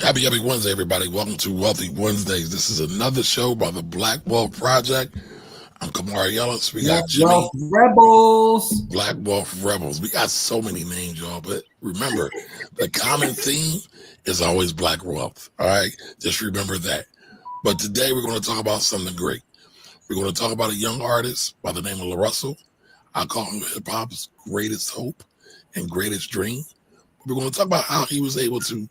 Happy Wednesday, everybody. Welcome to Wealthy Wednesdays. This is another show by the Black Wealth Project. I'm Kamari Ellis. We got Jimmy. Wealth Rebels. Black Wealth Rebels. We got so many names, y'all. But remember, the common theme is always Black Wealth. All right? Just remember that. But today we're going to talk about something great. We're going to talk about a young artist by the name of LaRussell. I call him hip-hop's greatest hope and greatest dream. We're going to talk about how he was able to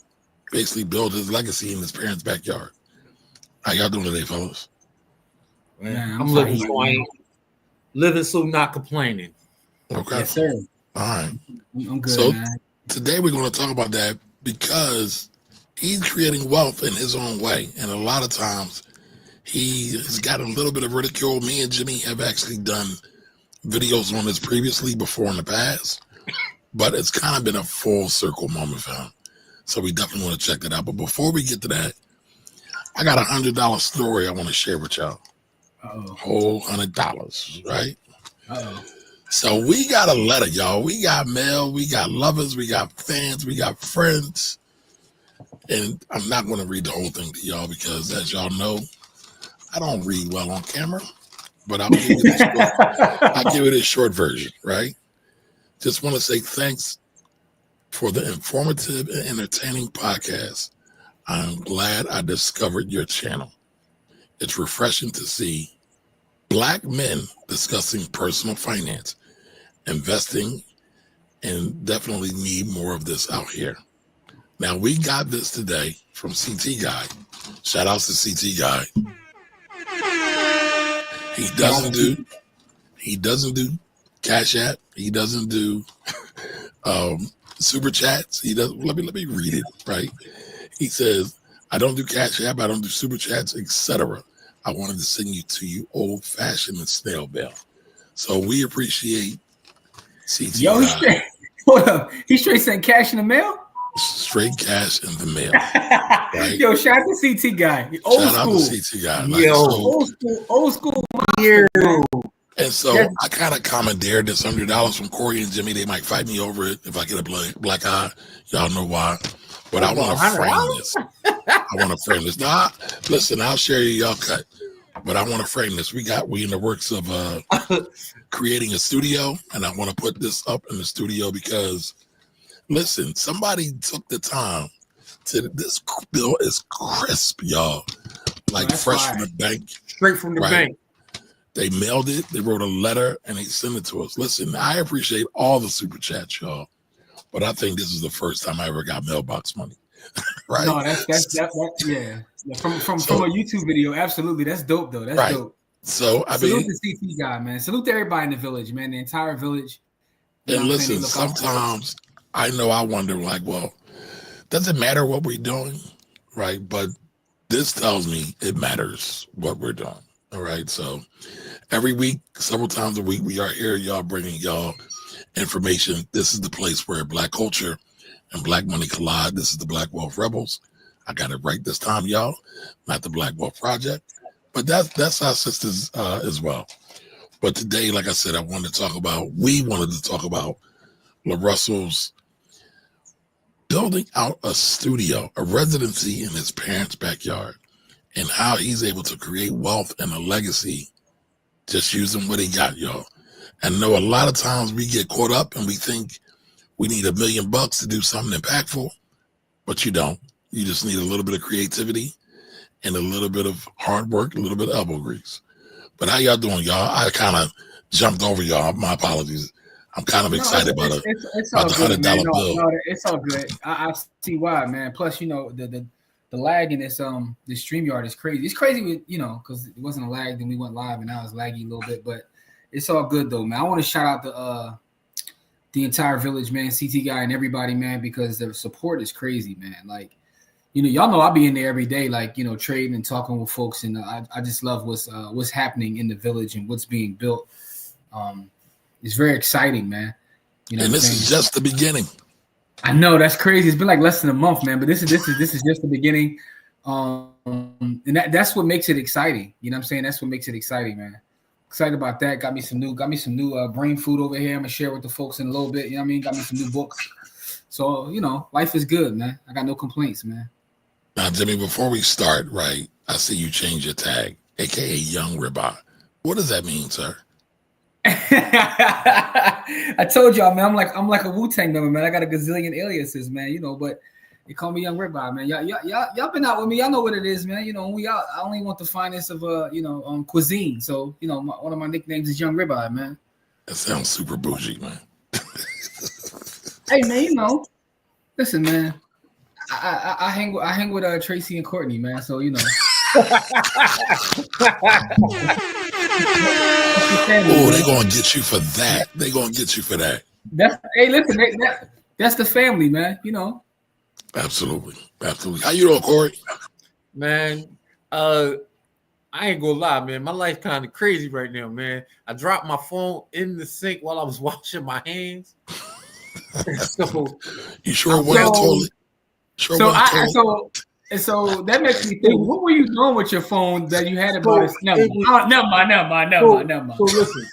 basically build his legacy in his parents' backyard. How y'all doing today, fellas? Man, I'm living so living so not complaining. Okay. Yes, sir. All right. I'm good, so man. Today we're going to talk about that because he's creating wealth in his own way. And a lot of times he has gotten a little bit of ridicule. Me and Jimmy have actually done videos on this previously before in the past, but it's kind of been a full circle moment for him. So we definitely want to check that out. But before we get to that, I got $100 story I want to share with y'all. Whole $100, right? So we got a letter, y'all. We got mail, we got lovers, we got fans, we got friends. And I'm not going to read the whole thing to y'all because, as y'all know, I don't read well on camera. But I'll give it a short version, right? Just want to say thanks for the informative and entertaining podcast. I'm glad I discovered your channel. It's refreshing to see Black men discussing personal finance, investing, and definitely need more of this out here. Now, we got this today from CT Guy. Shout outs to CT Guy. He doesn't do Cash App. He doesn't do super chats. He does. Let me read it. Right. He says, "I don't do Cash App. I don't do super chats, etc. I wanted to send you to you old fashioned and snail mail." So we appreciate CT. Yo, hold up. He straight sent cash in the mail. Straight cash in the mail. Right? Yo, shout out to CT Guy. Shout out to CT Guy. Like, old school. And so I kind of commandeered this $100 from Corey and Jimmy. They might fight me over it if I get a black eye. Y'all know why. But I want to frame this. Now, listen, I'll share y'all cut. But I want to frame this. We in the works of creating a studio, and I want to put this up in the studio because, listen, somebody took the time to. This bill is crisp, y'all. Like fresh from the bank, straight from the bank. They mailed it. They wrote a letter and they sent it to us. Listen, I appreciate all the super chats, y'all, but I think this is the first time I ever got mailbox money. Right? No, that's yeah. From a YouTube video, absolutely. That's dope though. That's dope. So salute to CT Guy, man. Salute to everybody in the village, man. The entire village. And listen, sometimes I know I wonder, like, well, does it matter what we're doing, right? But this tells me it matters what we're doing. All right, so every week, several times a week, we are here, y'all, bringing y'all information. This is the place where Black culture and Black money collide. This is the Black Wealth Rebels. I got it right this time, y'all. Not the Black Wealth Project, but that's our sisters as well. But today, like I said, we wanted to talk about LaRussell's building out a studio, a residency in his parents' backyard, and how he's able to create wealth and a legacy just using what he got, y'all. And I know a lot of times we get caught up and we think we need $1 million to do something impactful, but you don't. You just need a little bit of creativity and a little bit of hard work, a little bit of elbow grease. But how y'all doing, y'all? I kind of jumped over y'all. My apologies. I'm kind of excited about the $100 bill. No, it's all good. I see why, man. Plus, the lag in this StreamYard is crazy. It's crazy with, because it wasn't a lag, then we went live and now it's laggy a little bit, but it's all good though, man. I want to shout out the entire village, man, CT Guy and everybody, man, because their support is crazy, man. Like, y'all know I'll be in there every day, like, trading and talking with folks, and I just love what's happening in the village and what's being built. It's very exciting, man. And this is just the beginning. I know, that's crazy. It's been like less than a month, man, but this is just the beginning. And that's what makes it exciting. You know what I'm saying? That's what makes it exciting, man. Excited about that. Got me some new brain food over here. I'm gonna share with the folks in a little bit. You know what I mean? Got me some new books. So, life is good, man. I got no complaints, man. Now, Jimmy, before we start, right, I see you change your tag, aka Young Ribeye. What does that mean, sir? I told y'all, man. I'm like a Wu-Tang member, man. I got a gazillion aliases, man. But they call me Young Ribeye, man. Y'all been out with me. Y'all know what it is, man. We out. I only want the finest of cuisine. So one of my nicknames is Young Ribeye, man. That sounds super bougie, man. Hey, man. Listen, man. I hang with Tracy and Courtney, man. So Oh, they gonna get you for that. They gonna get you for that. Listen, that's the family, man. Absolutely. How you doing, Corey? Man, I ain't gonna lie, man. My life kind of crazy right now, man. I dropped my phone in the sink while I was washing my hands. So you sure it wasn't toilet? Sure So that makes me think. What were you doing with your phone that you had about it? Never mind. So listen,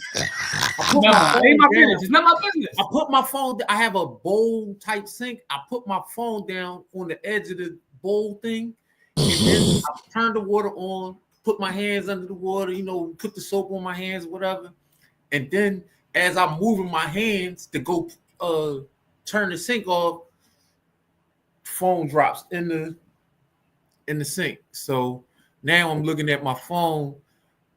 ain't my business. It's not my business. I put my phone. I have a bowl type sink. I put my phone down on the edge of the bowl thing, and then I turned the water on. Put my hands under the water. Put the soap on my hands, whatever. And then as I'm moving my hands to go turn the sink off, phone drops in the sink. So now I'm looking at my phone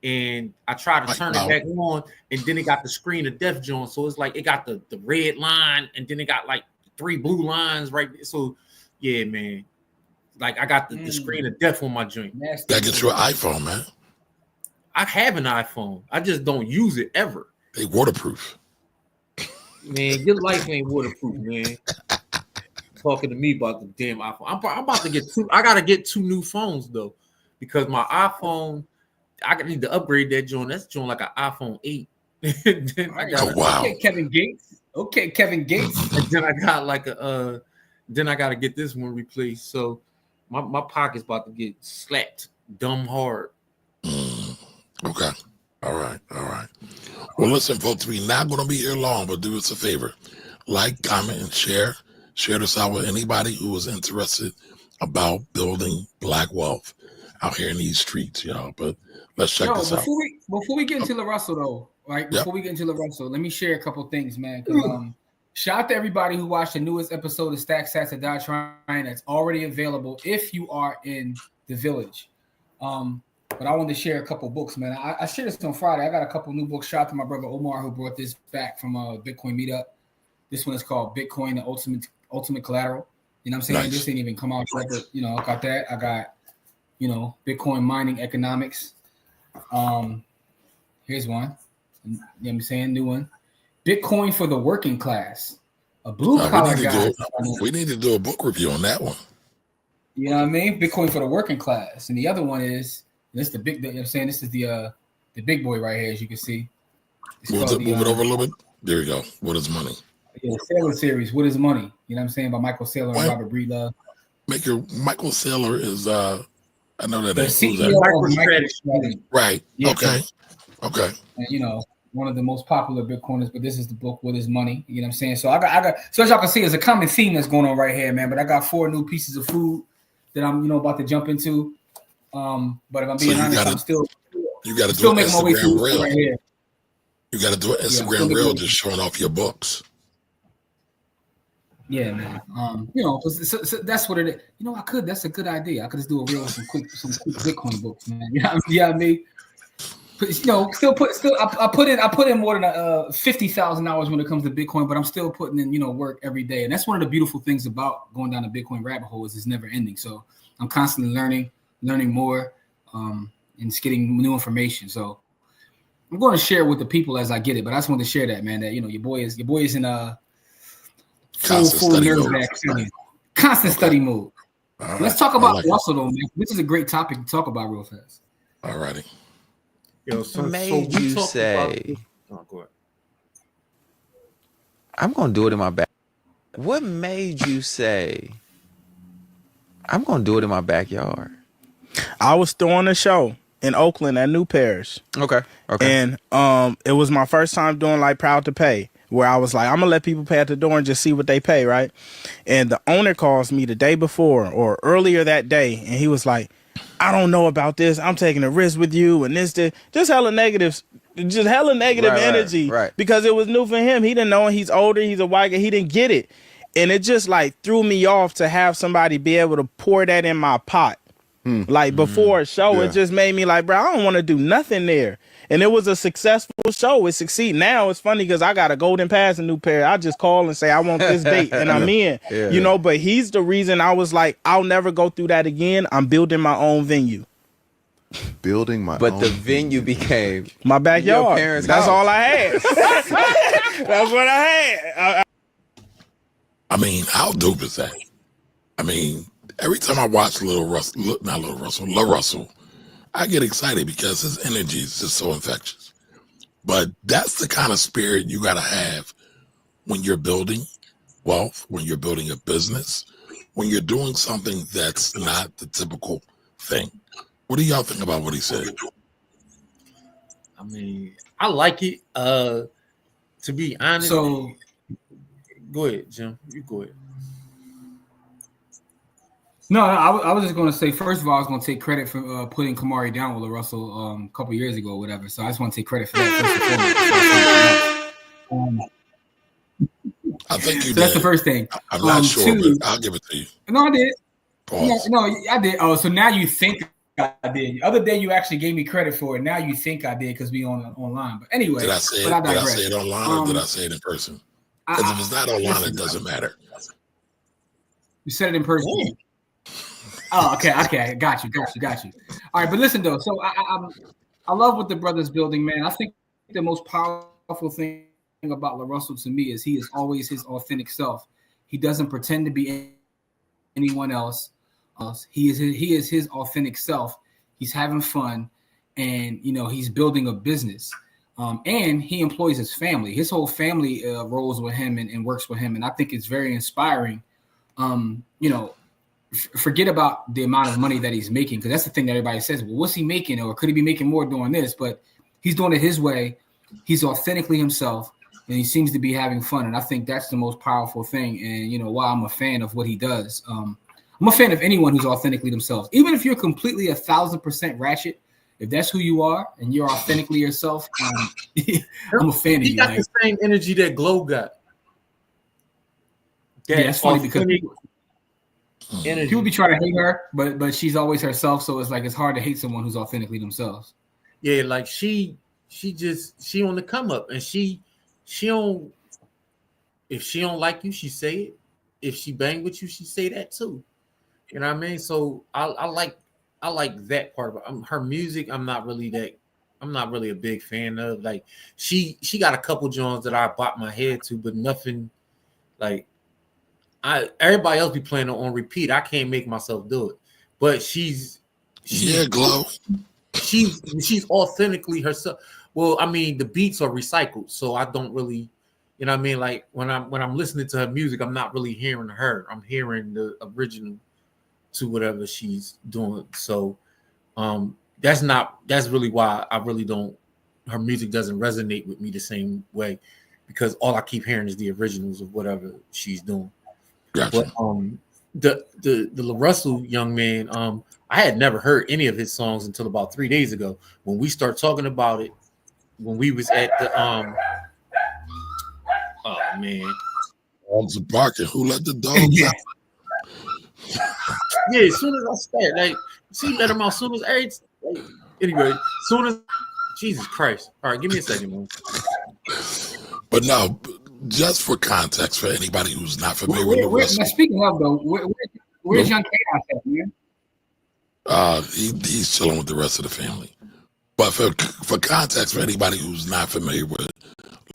and I try to turn it back on, and then it got the screen of death joint. So it's like it got the red line, and then it got like 3 blue lines right there. So yeah, man. Like I got the screen of death on my joint. That gets you an iPhone, man. I have an iPhone. I just don't use it ever. They waterproof. Man, your life ain't waterproof, man. Talking to me about the damn iPhone. I'm about to get I gotta get 2 new phones though, because my iPhone, I need to upgrade that joint. That's joint like an iPhone 8. Wow. Okay, Kevin Gates. And then I got like then I gotta get this one replaced. So my pocket's about to get slapped dumb hard. Okay. All right. Well, listen, folks, we're not going to be here long, but do us a favor. Like, comment, and share. Share this out with anybody who is interested about building Black wealth out here in these streets, y'all. But let's check this out. Before we get into LaRussell, though, right? Before we get into LaRussell, let me share a couple things, man. Shout out to everybody who watched the newest episode of Stack Sats and Die Trying. That's already available if you are in the village. But I wanted to share a couple books, man. I shared this on Friday. I got a couple new books. Shout out to my brother Omar who brought this back from a Bitcoin meetup. This one is called Bitcoin, the Ultimate Collateral. You know what I'm saying? Nice. This ain't even come out yet, but I got that. I got, Bitcoin mining economics. Here's one. You know what I'm saying? New one. Bitcoin for the working class. A blue collar guy. We need to do a book review on that one. You know what I mean? Bitcoin for the working class. And the other one is, this is the big, you know what I'm saying? This is the big boy right here, as you can see. Move it over a little bit. There we go. What is money? Yeah, Sailor series. What is money? You know what I'm saying? By Michael Saylor and Robert Breedlove. Michael Saylor is I know that. The CEO of MicroStrategy. Right. Yeah, okay. And one of the most popular Bitcoiners, but this is the book, What is Money? You know what I'm saying? So I got so as y'all can see, there's a common theme that's going on right here, man. But I got 4 new pieces of food that I'm about to jump into. But if I'm being honest, I'm still you gotta do an Instagram reel. Right here. You gotta do an Instagram reel just showing off your books. Yeah, man. So that's what it is. I could. That's a good idea. I could just do a reel with some quick Bitcoin books, man. Yeah, I mean, but, I put in more than $50,000 when it comes to Bitcoin, but I'm still putting in work every day, and that's one of the beautiful things about going down the Bitcoin rabbit hole is it's never ending. So I'm constantly learning more, and just getting new information. So I'm going to share it with the people as I get it, but I just wanted to share that, man. That your boy is in full constant study mode. Right. Let's talk about Russell, though, man. This is a great topic to talk about real fast. All righty. What made you say? Go ahead. I'm gonna do it in my back. What made you say? I'm gonna do it in my backyard. I was throwing a show in Oakland at New Parish. Okay. And it was my first time doing like Proud to Pay, where I was like, I'm gonna let people pay at the door and just see what they pay, right? And the owner calls me the day before or earlier that day, and he was like, I don't know about this. I'm taking a risk with you and this. Just hella negatives. Just hella negative energy because it was new for him. He didn't know. He's older. He's a white guy. He didn't get it. And it just like threw me off to have somebody be able to pour that in my pot. Like before a show, it just made me like, bro, I don't want to do nothing there. And it was a successful show. It succeeded. Now it's funny because I got a golden pass, a new pair. I just call and say, I want this date and I'm in, you know, but he's the reason I was like, I'll never go through that again. I'm building my own venue. But the venue became my backyard. Your parents' That's house. all I had. That's what I had. I mean, how dope is that? I mean, every time I watch LaRussell, I get excited because his energy is just so infectious. But that's the kind of spirit you got to have when you're building wealth, when you're building a business, when you're doing something that's not the typical thing. What do y'all think about what he said? I mean, I like it. To be honest, So go ahead, Jim. You go ahead. No, I was just going to say, first of all, I was going to take credit for putting Kamari down with LaRussell a couple years ago or whatever. So I just want to take credit for that first and foremost. I think you so did. That's the first thing. I'm not sure, but I'll give it to you. No, I did. Pause. No, I did. Oh, so now you think I did. The other day you actually gave me credit for it. Now you think I did because we online. But anyway, did I say it online or did I say it in person? Because if it's not online, it doesn't matter. You said it in person. Yeah. Oh, okay. Got you. All right, but listen though. So I love what the brother's building, man. I think the most powerful thing about LaRussell to me is he is always his authentic self. He doesn't pretend to be anyone else. He is his authentic self. He's having fun, and he's building a business. And he employs his family. His whole family rolls with him and works with him, and I think it's very inspiring. Forget about the amount of money that he's making, because that's the thing that everybody says. Well, what's he making, or could he be making more doing this? But he's doing it his way. He's authentically himself, and he seems to be having fun. And I think that's the most powerful thing. And why I'm a fan of what he does. I'm a fan of anyone who's authentically themselves, even if you're completely 1,000% ratchet. If that's who you are and you're authentically yourself, I'm a fan of you. He got the same energy that Glow got. Yeah, that's funny because energy. people be trying to hate her, but she's always herself. So it's hard to hate someone who's authentically themselves. Yeah, like she on the come up, and she don't. If she don't like you, she say it. If she bang with you, she say that too. You know what I mean? So I like that part of it. Her music, I'm not really a big fan of. Like she got a couple joints that I bought my head to, but nothing like everybody else be playing it on repeat. I can't make myself do it. But she's Glow. She's authentically herself. Well, I mean, the beats are recycled, so I don't really, you know what I mean? Like when I'm listening to her music, I'm not really hearing her. I'm hearing the original to whatever she's doing. So that's really why I really don't, her music doesn't resonate with me the same way, because all I keep hearing is the originals of whatever she's doing. Gotcha. But the LaRussell young man, I had never heard any of his songs until about 3 days ago when we start talking about it, when we was at the oh man. Dogs are barking. Who let the dogs out? Yeah, as soon as I start, like, she let him out as soon as anyway, as soon as Jesus Christ. All right, give me a second, man. But no, just for context, for anybody who's not familiar with LaRussell. Now, speaking of though, where's Young Chaos at, man? He's chilling with the rest of the family. But for context, for anybody who's not familiar with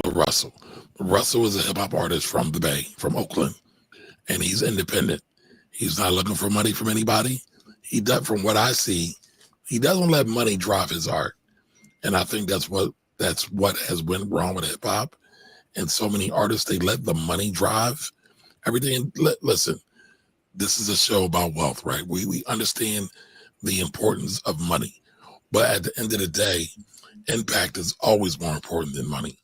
LaRussell, Russell is a hip hop artist from the Bay, from Oakland, and he's independent. He's not looking for money from anybody. He does, from what I see, he doesn't let money drive his art, and I think that's what has went wrong with hip hop. And so many artists, they let the money drive everything. Listen, this is a show about wealth, right? We understand the importance of money, but at the end of the day, impact is always more important than money.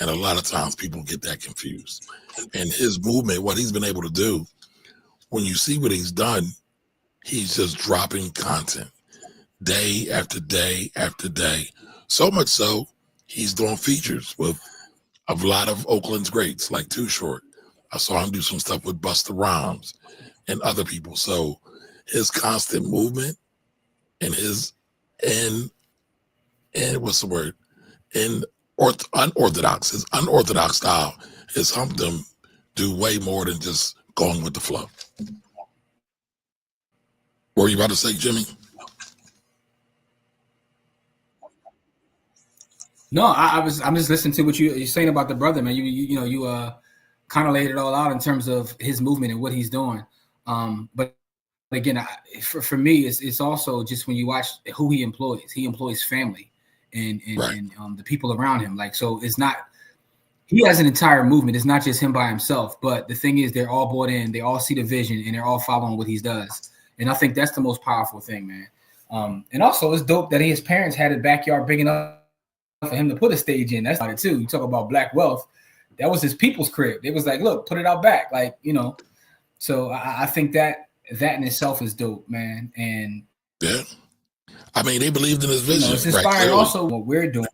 And a lot of times people get that confused. And his movement, what he's been able to do, when you see what he's done, he's just dropping content day after day after day. So much so, he's doing features with a lot of Oakland's greats, like Too Short. I saw him do some stuff with Busta Rhymes and other people. So his constant movement and his and what's the word? In unorthodox, his unorthodox style has helped them do way more than just going with the flow. What were you about to say, Jimmy? No, I'm just listening to what you're saying about the brother, man. You kind of laid it all out in terms of his movement and what he's doing. But again, for me, it's also just when you watch who he employs family and Right. and the people around him. Like, so it's not, he has an entire movement. It's not just him by himself. But the thing is, they're all bought in. They all see the vision and they're all following what he does. And I think that's the most powerful thing, man. And also, it's dope that his parents had a backyard big enough for him to put a stage in. That's about it too. You talk about Black wealth. That was his people's crib. It was like, look, put it out back. Like, so I think that in itself is dope, man. And yeah, I mean, they believed in his vision. it's inspiring also what we're doing.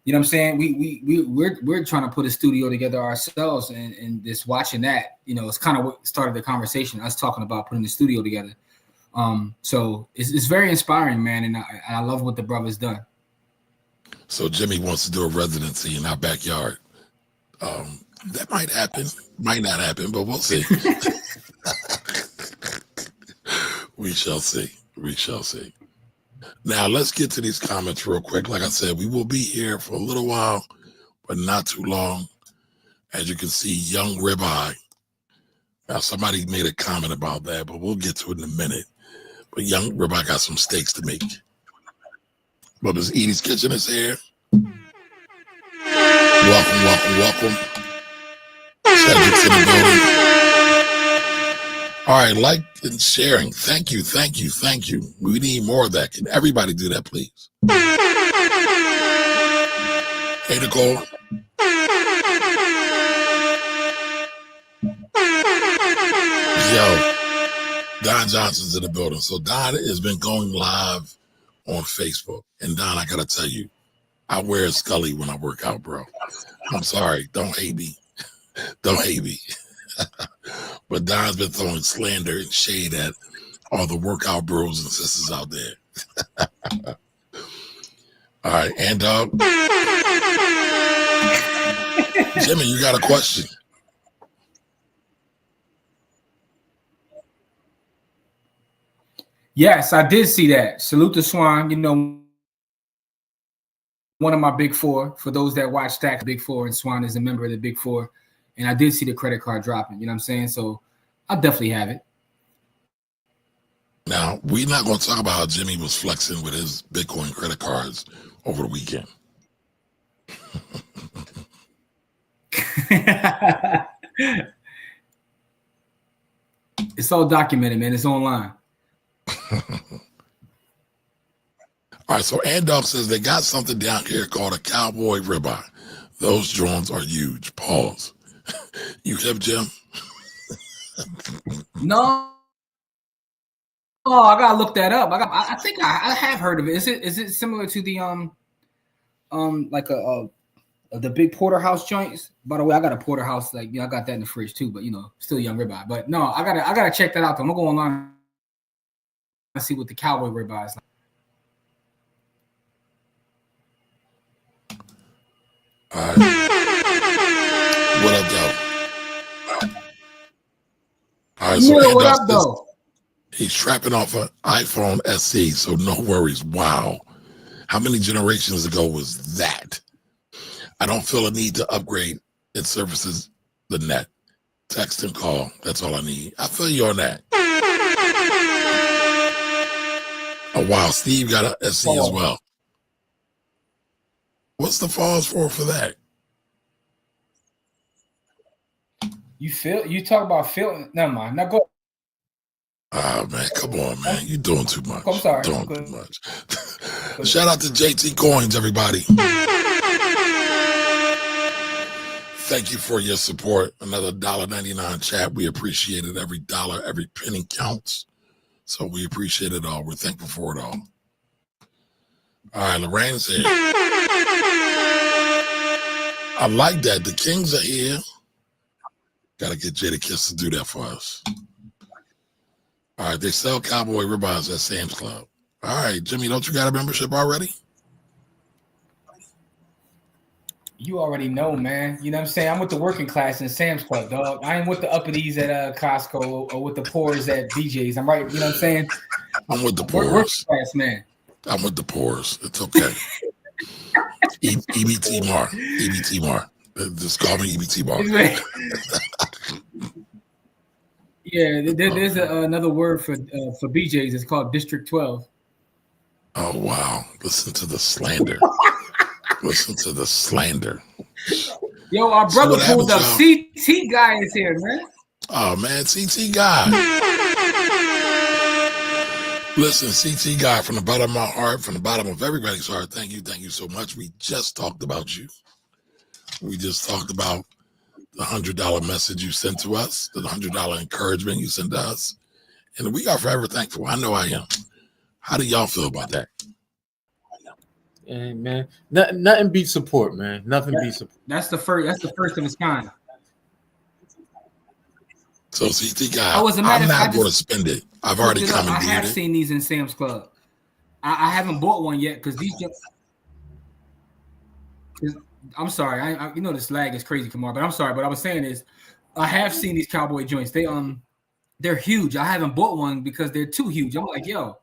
You know what I'm saying? We're trying to put a studio together ourselves, and just watching that, it's kind of what started the conversation, us talking about putting the studio together. So it's very inspiring, man, and I love what the brother's done. So Jimmy wants to do a residency in our backyard. That might happen, might not happen, but we'll see. We shall see. We shall see. Now let's get to these comments real quick. Like I said, we will be here for a little while, but not too long. As you can see, Young Ribeye. Now somebody made a comment about that, but we'll get to it in a minute. But Young Ribeye got some steaks to make. Bubba's Edie's Kitchen is here. Welcome. Cedric's in the building. All right, like and sharing. Thank you. We need more of that. Can everybody do that, please? Hey, Nicole. Yo, Don Johnson's in the building. So Don has been going live on Facebook. And Don, I got to tell you, I wear a Scully when I work out, bro. I'm sorry. Don't hate me. But Don's been throwing slander and shade at all the workout bros and sisters out there. All right. And Jimmy, you got a question? Yes, I did see that. Salute to Swan. One of my big four, for those that watch Stack Big Four, and Swan is a member of the Big Four. And I did see the credit card dropping, you know what I'm saying? So I'll definitely have it. Now, we're not going to talk about how Jimmy was flexing with his Bitcoin credit cards over the weekend. It's all documented, man. It's online. All right, so Andog says they got something down here called a cowboy ribeye. Those drones are huge. Pause. You have, Jim? No. Oh, I gotta look that up. I think I have heard of it. Is it similar to the like the big porterhouse joints? By the way, I got a porterhouse, like I got that in the fridge too, but still young ribeye. But no, I gotta check that out though. I'm gonna go online and see what the cowboy ribeye is like. All right. What up, though? All right, so What up, though? He's trapping off an iPhone SE, so no worries. Wow. How many generations ago was that? I don't feel a need to upgrade. It services the net. Text and call. That's all I need. I feel you on that. Oh, wow. Steve got an SE as well. What's the falls for that? You talk about feeling. Never mind. Now go. Oh, man, come on, man. You're doing too much. I'm sorry. Doing too much. Shout out to JT Coins, everybody. Thank you for your support. Another $1.99 chat. We appreciate it. Every dollar, every penny counts. So we appreciate it all. We're thankful for it all. All right, Lorraine said, I like that. The Kings are here. Got to get Jada Kiss to do that for us. All right, they sell cowboy ribeyes at Sam's Club. All right, Jimmy, don't you got a membership already? You already know, man. You know what I'm saying? I'm with the working class in Sam's Club, dog. I ain't with the uppities at Costco or with the poors at BJ's. I'm right. You know what I'm saying? I'm with the Working poors. class, man. I'm with the poors. It's okay. EBT Mar. EBT Mar. Just call me EBT Mar. Yeah, there's another word for BJ's. It's called District 12. Oh, wow. Listen to the slander. Listen to the slander. Yo, our brother pulled up. CT guy is here, man. Oh, man, CT guy. Listen, CT guy, from the bottom of my heart, from the bottom of everybody's heart, thank you so much. We just talked about you. We just talked about the $100 message you sent to us, the $100 encouragement you sent to us, and we are forever thankful. I know I am. How do y'all feel about that? Hey, man, nothing beats support, man. Nothing beats support. That's the first of its kind. So CT guy, I'm not going to spend it. I've already commandeered it. I have seen these in Sam's Club. I haven't bought one yet because these. I'm sorry, I you know this lag is crazy, Kamar, but I'm sorry. But I was saying is, I have seen these cowboy joints. They're huge. I haven't bought one because they're too huge. I'm like, yo,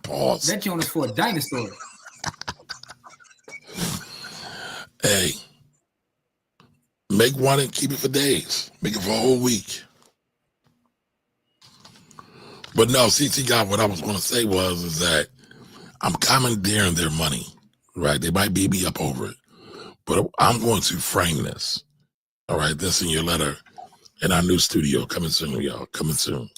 pause. That joint is for a dinosaur. Hey, make one and keep it for days. Make it for a whole week. But no, CT guy, what I was going to say is that I'm commandeering their money, right? They might beat me up over it, but I'm going to frame this. All right, this in your letter in our new studio. Coming soon, y'all. Coming soon.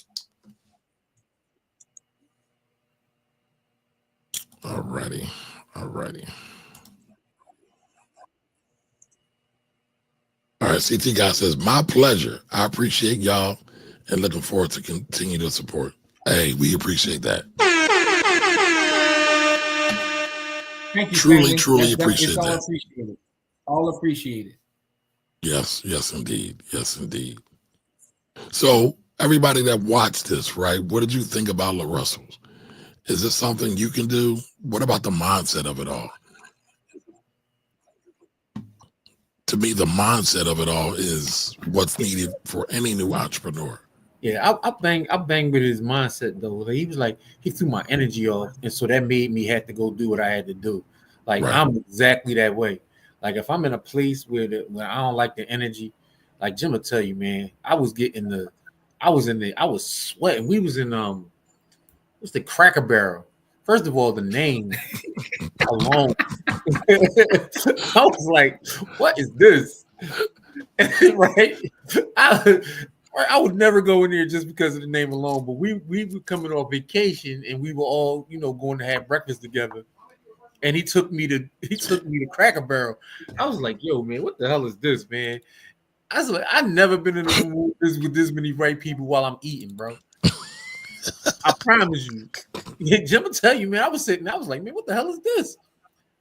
All righty. All right, CT guy says, my pleasure. I appreciate y'all and looking forward to continue to support. Hey, we appreciate that. Thank you, truly appreciate that. Appreciated. All appreciated. Yes, indeed. Yes, indeed. So everybody that watched this, right? What did you think about LaRussell's? Is this something you can do? What about the mindset of it all? To me, the mindset of it all is what's needed for any new entrepreneur. Yeah, I bang with his mindset though. He was like, he threw my energy off, and so that made me have to go do what I had to do. Like right. I'm exactly that way. Like if I'm in a place where I don't like the energy, like Jim will tell you, man, I was sweating. We was in what's the Cracker Barrel? First of all, the name alone, I was like, what is this? Right? I would never go in there just because of the name alone, but we were coming off vacation and we were all, going to have breakfast together. And he took me to Cracker Barrel. I was like, yo, man, what the hell is this, man? I was like, I've never been in a room with this many right people while I'm eating, bro. I promise you. Jim will tell you, man, I was like, man, what the hell is this?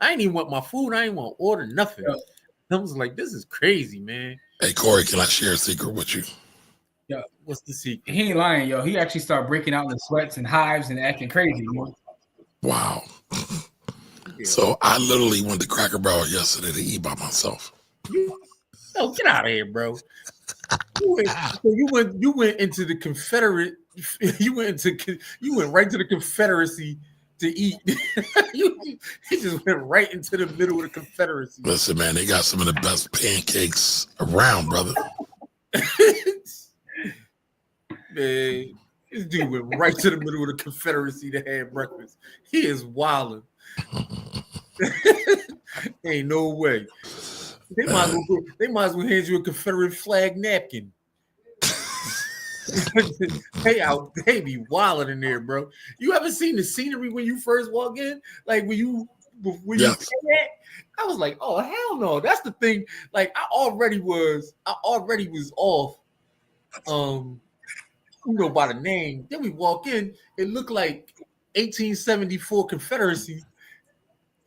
I ain't even want my food. I ain't want to order nothing. I was like, this is crazy, man. Hey, Corey, can I share a secret with you? Yeah, what's the secret? He ain't lying, yo. He actually started breaking out in the sweats and hives and acting crazy, man. Wow. Yeah. So I literally went to Cracker Barrel yesterday to eat by myself. Oh, get out of here, bro. You went into the Confederate. You went right to the Confederacy to eat. You just went right into the middle of the Confederacy. Listen, man, they got some of the best pancakes around, brother. Man, this dude went right to the middle of the Confederacy to have breakfast. He is wilding. Ain't no way. They might as well hand you a Confederate flag napkin. They be wilding in there, bro. You ever seen the scenery when you first walk in? Like when you when you Yes. say that, I was like, oh hell no. That's the thing. Like I already was off. By the name. Then we walk in, it looked like 1874 Confederacy.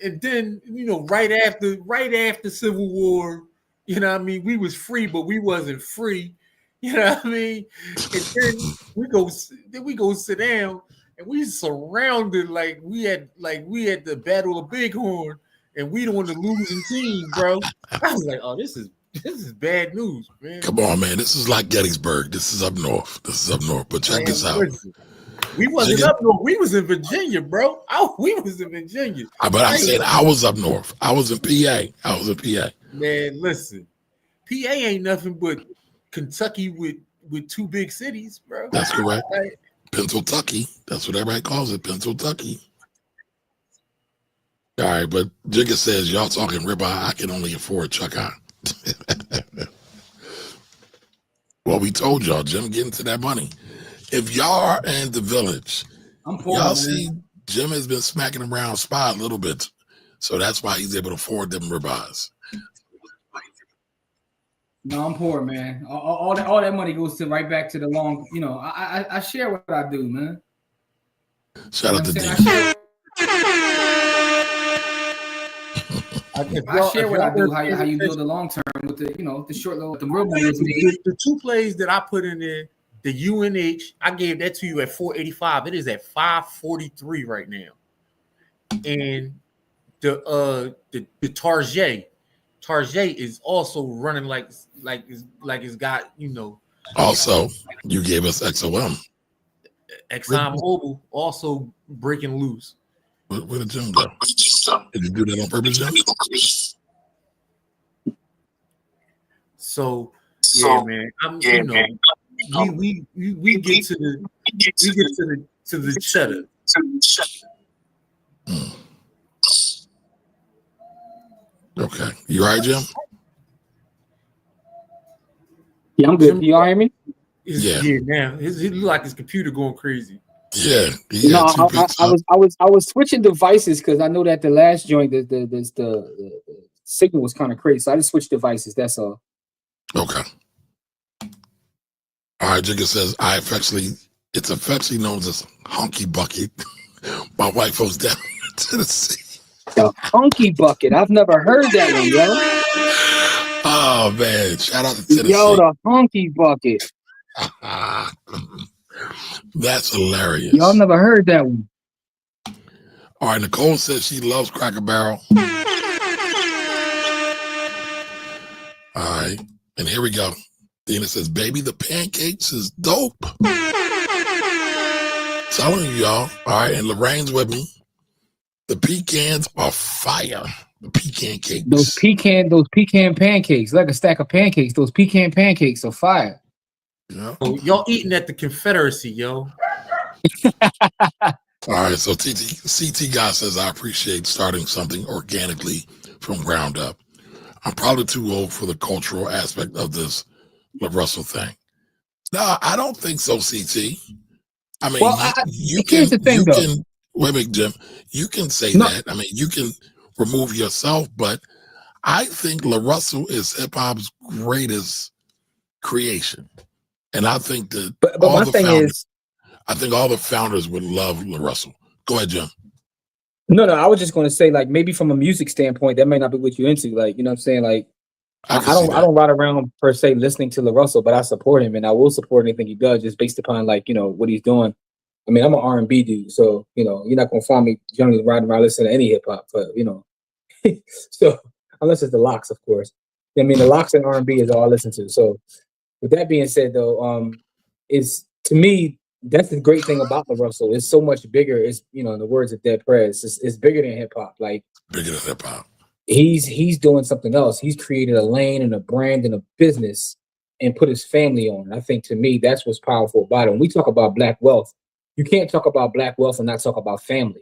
And then, right after Civil War, we was free, but we wasn't free. You know what I mean? And then we go sit down and we surrounded like we had the Battle of Bighorn and we on the losing team, bro. I was like, oh, this is bad news, man. Come on, man. This is like Gettysburg. This is up north. But check this out. Listen, we wasn't up north. We was in Virginia, bro. We was in Virginia. But I'm saying I was up north. I was in PA. Man, listen. PA ain't nothing but Kentucky with two big cities, bro. That's correct. Pennsyltucky. That's what everybody calls it. Pennsyltucky. All right, but Jigga says y'all talking ribeye. I can only afford chuck on. Well, we told y'all, Jim, get into that money. If y'all are in the village, y'all see Jim has been smacking around Spy a little bit. So that's why he's able to afford them ribeyes. No, I'm poor, man. All that money goes right back to the long. I share what I do, man. Shout out to Dean. I share what I do. How you build the long term with the short little the real money. The two plays that I put in there, the UNH, I gave that to you at 485. It is at 543 right now, and the Target is also running like it's got Also, you gave us XOM. ExxonMobil also breaking loose. Where did Jim go? Did you do that on purpose, Jim? So yeah, man. We get to the cheddar. Okay, you all right, Jim? Yeah, I'm good. You all hear me? Yeah. Now it look like his computer going crazy. Yeah. No, I was switching devices because I know that the last joint the signal was kind of crazy, so I just switched devices. That's all. Okay. All right, Jigga says it's affectionately known as Honky Bucket. My wife goes down in Tennessee. The Honky Bucket. I've never heard that one, yo. Oh man, shout out to Tennessee. Yo, the Honky Bucket. That's hilarious. Y'all never heard that one. All right, Nicole says she loves Cracker Barrel. All right, and here we go. Dina says, baby, the pancakes is dope. Telling you, y'all. All right, and Lorraine's with me. The pecans are fire. The pecan cakes. Those pecan pancakes, like a stack of pancakes. Those pecan pancakes are fire. Yeah. Oh, y'all eating at the Confederacy, yo. All right, so CT Guy says, I appreciate starting something organically from ground up. I'm probably too old for the cultural aspect of this LaRussell thing. No, I don't think so, CT. I mean, well, here's the thing, though. Wait a minute, Jim. You can say that. I mean, you can remove yourself, but I think LaRussell is hip hop's greatest creation. And I think that I think all the founders would love LaRussell. Go ahead, Jim. No, I was just going to say, like, maybe from a music standpoint, that may not be what you're into. Like, you know what I'm saying? Like, I don't ride around per se listening to LaRussell, but I support him and I will support anything he does just based upon what he's doing. I mean, I'm an R&B dude, so you're not gonna find me generally riding around listening to any hip hop, but so unless it's the Locks, of course. I mean, the Locks and R&B is all I listen to. So with that being said, though, is to me that's the great thing about LaRussell. It's so much bigger. It's in the words of Dead Prez, it's bigger than hip hop. Like bigger than hip hop. He's doing something else. He's created a lane and a brand and a business and put his family on. I think to me that's what's powerful about it. When we talk about Black wealth, you can't talk about Black wealth and not talk about family.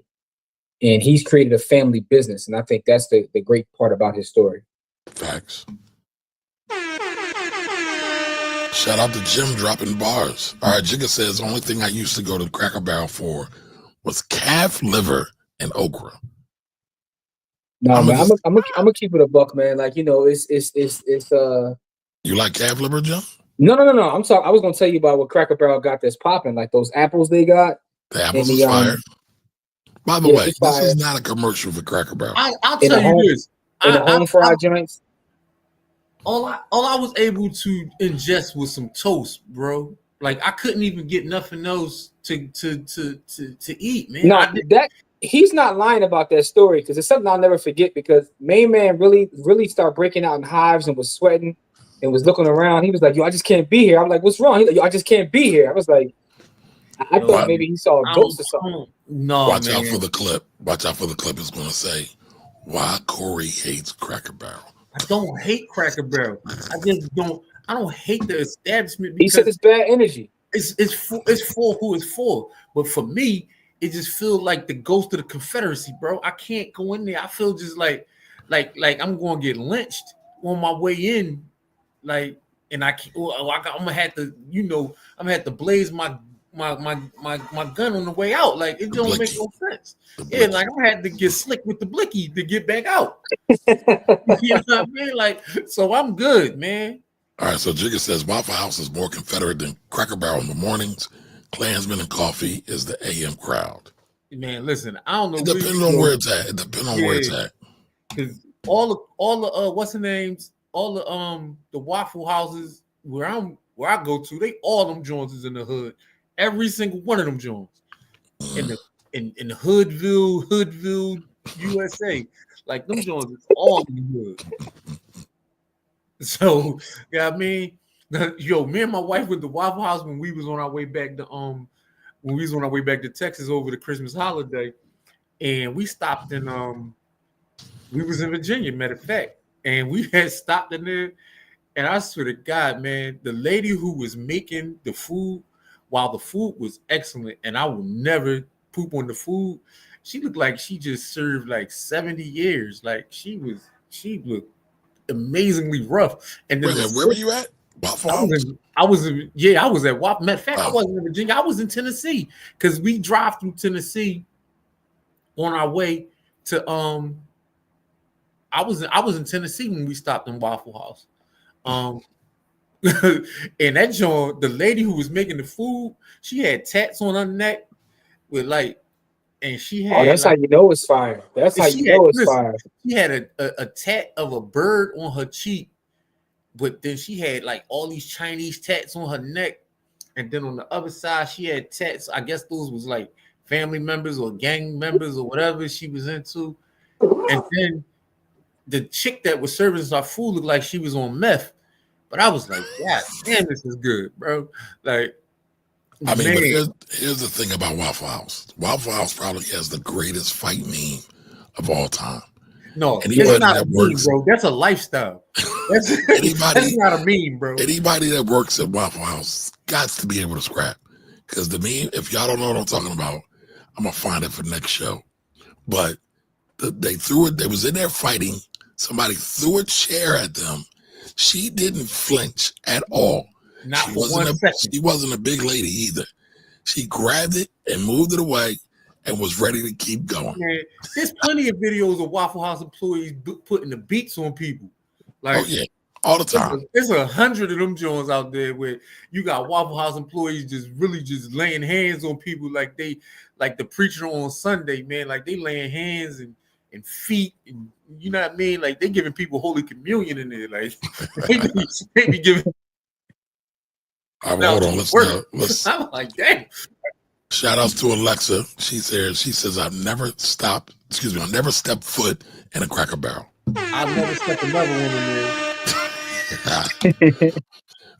And he's created a family business. And I think that's the great part about his story. Facts. Shout out to Jim dropping bars. All right, Jigga says, the only thing I used to go to Cracker Barrel for was calf liver and okra. No, I'm man, gonna just. I'm gonna keep it a buck, man. Like, you know, it's You like calf liver, Jim? no. I'm sorry. I was gonna tell you about what Cracker Barrel got that's popping, like those apples they got The in apples is the fire. By the yeah, way, they this fire is not a commercial for Cracker Barrel. I'll in tell the you home this. in the home fried joints. All I was able to ingest was some toast, bro. Like I couldn't even get nothing else to eat, man. No, that he's not lying about that story because it's something I'll never forget. Because main man really started breaking out in hives and was sweating and was looking around. He was like, "Yo, I just can't be here." I'm like, "What's wrong?" He's like, "Yo, I just can't be here." I was like, I Yo, thought maybe he saw a ghost or something. no, Watch man. out for the clip. Watch out for the clip. It's going to say why Corey hates Cracker Barrel. I don't hate Cracker Barrel. I just don't. I don't hate the establishment He said because it's bad energy. it's for who it's for. But for me, it just feels like the ghost of the Confederacy, bro. I can't go in there. I feel just like I'm going to get lynched on my way in, like, and I can't. I'm gonna have to, I'm gonna have to blaze my gun on the way out. Like it don't make no sense. Yeah, like I'm gonna have to get slick with the blicky to get back out. You know what I mean? Like, so I'm good, man. All right, so Jigga says Waffle House is more Confederate than Cracker Barrel in the mornings. Klansmen and coffee is the AM crowd. Man, listen, I don't know. It depends on where it's at. It depends on where it's at. Because all the what's the names? All the Waffle Houses where I go to, they all them joints is in the hood. Every single one of them joints in the Hoodville, USA. Like them joints is all in the hood. So yeah, I mean, me and my wife went to Waffle House when we was on our way back to Texas over the Christmas holiday, and we stopped in we was in Virginia, matter of fact, and we had stopped in there, and I swear to God, man, the lady who was making the food, while the food was excellent, and I will never poop on the food, she looked like she just served like 70 years. Like she looked amazingly rough. And then Where were you at? Waffle House? I was at Waffle. Matter of fact, I wasn't in Virginia. I was in Tennessee because we drive through Tennessee on our way to I was in Tennessee when we stopped in Waffle House. And that joint, the lady who was making the food, she had tats on her neck with like, and she had. That's how you know it's fire. That's how you know it's fire. She had a tat of a bird on her cheek, but then she had like all these Chinese tats on her neck, and then on the other side she had tats. I guess those was like family members or gang members or whatever she was into, and then the chick that was serving us our food looked like she was on meth. But I was like, God damn, this is good, bro. Like, I mean, but here's the thing about Waffle House. Waffle House probably has the greatest fight meme of all time. No, it's not a meme, bro. That's a lifestyle. That's not a meme, bro. Anybody that works at Waffle House got to be able to scrap. Because the meme, if y'all don't know what I'm talking about, I'm going to find it for next show. But they threw it. They was in there fighting. Somebody threw a chair at them. She didn't flinch at all. Not for 1 second. She wasn't a big lady either. She grabbed it and moved it away and was ready to keep going. Man, there's plenty of videos of Waffle House employees putting the beats on people. Like, oh, yeah, all the time. There's 100 of them joints out there where you got Waffle House employees just laying hands on people like they, like the preacher on Sunday, man. Like they laying hands and feet, and you know what I mean? Like they giving people Holy Communion in there. Like they be giving. Hold on, let's. I'm like, dang. Shout outs to Alexa. She says, I've never stepped foot in a Cracker Barrel. I've never stepped another one in there.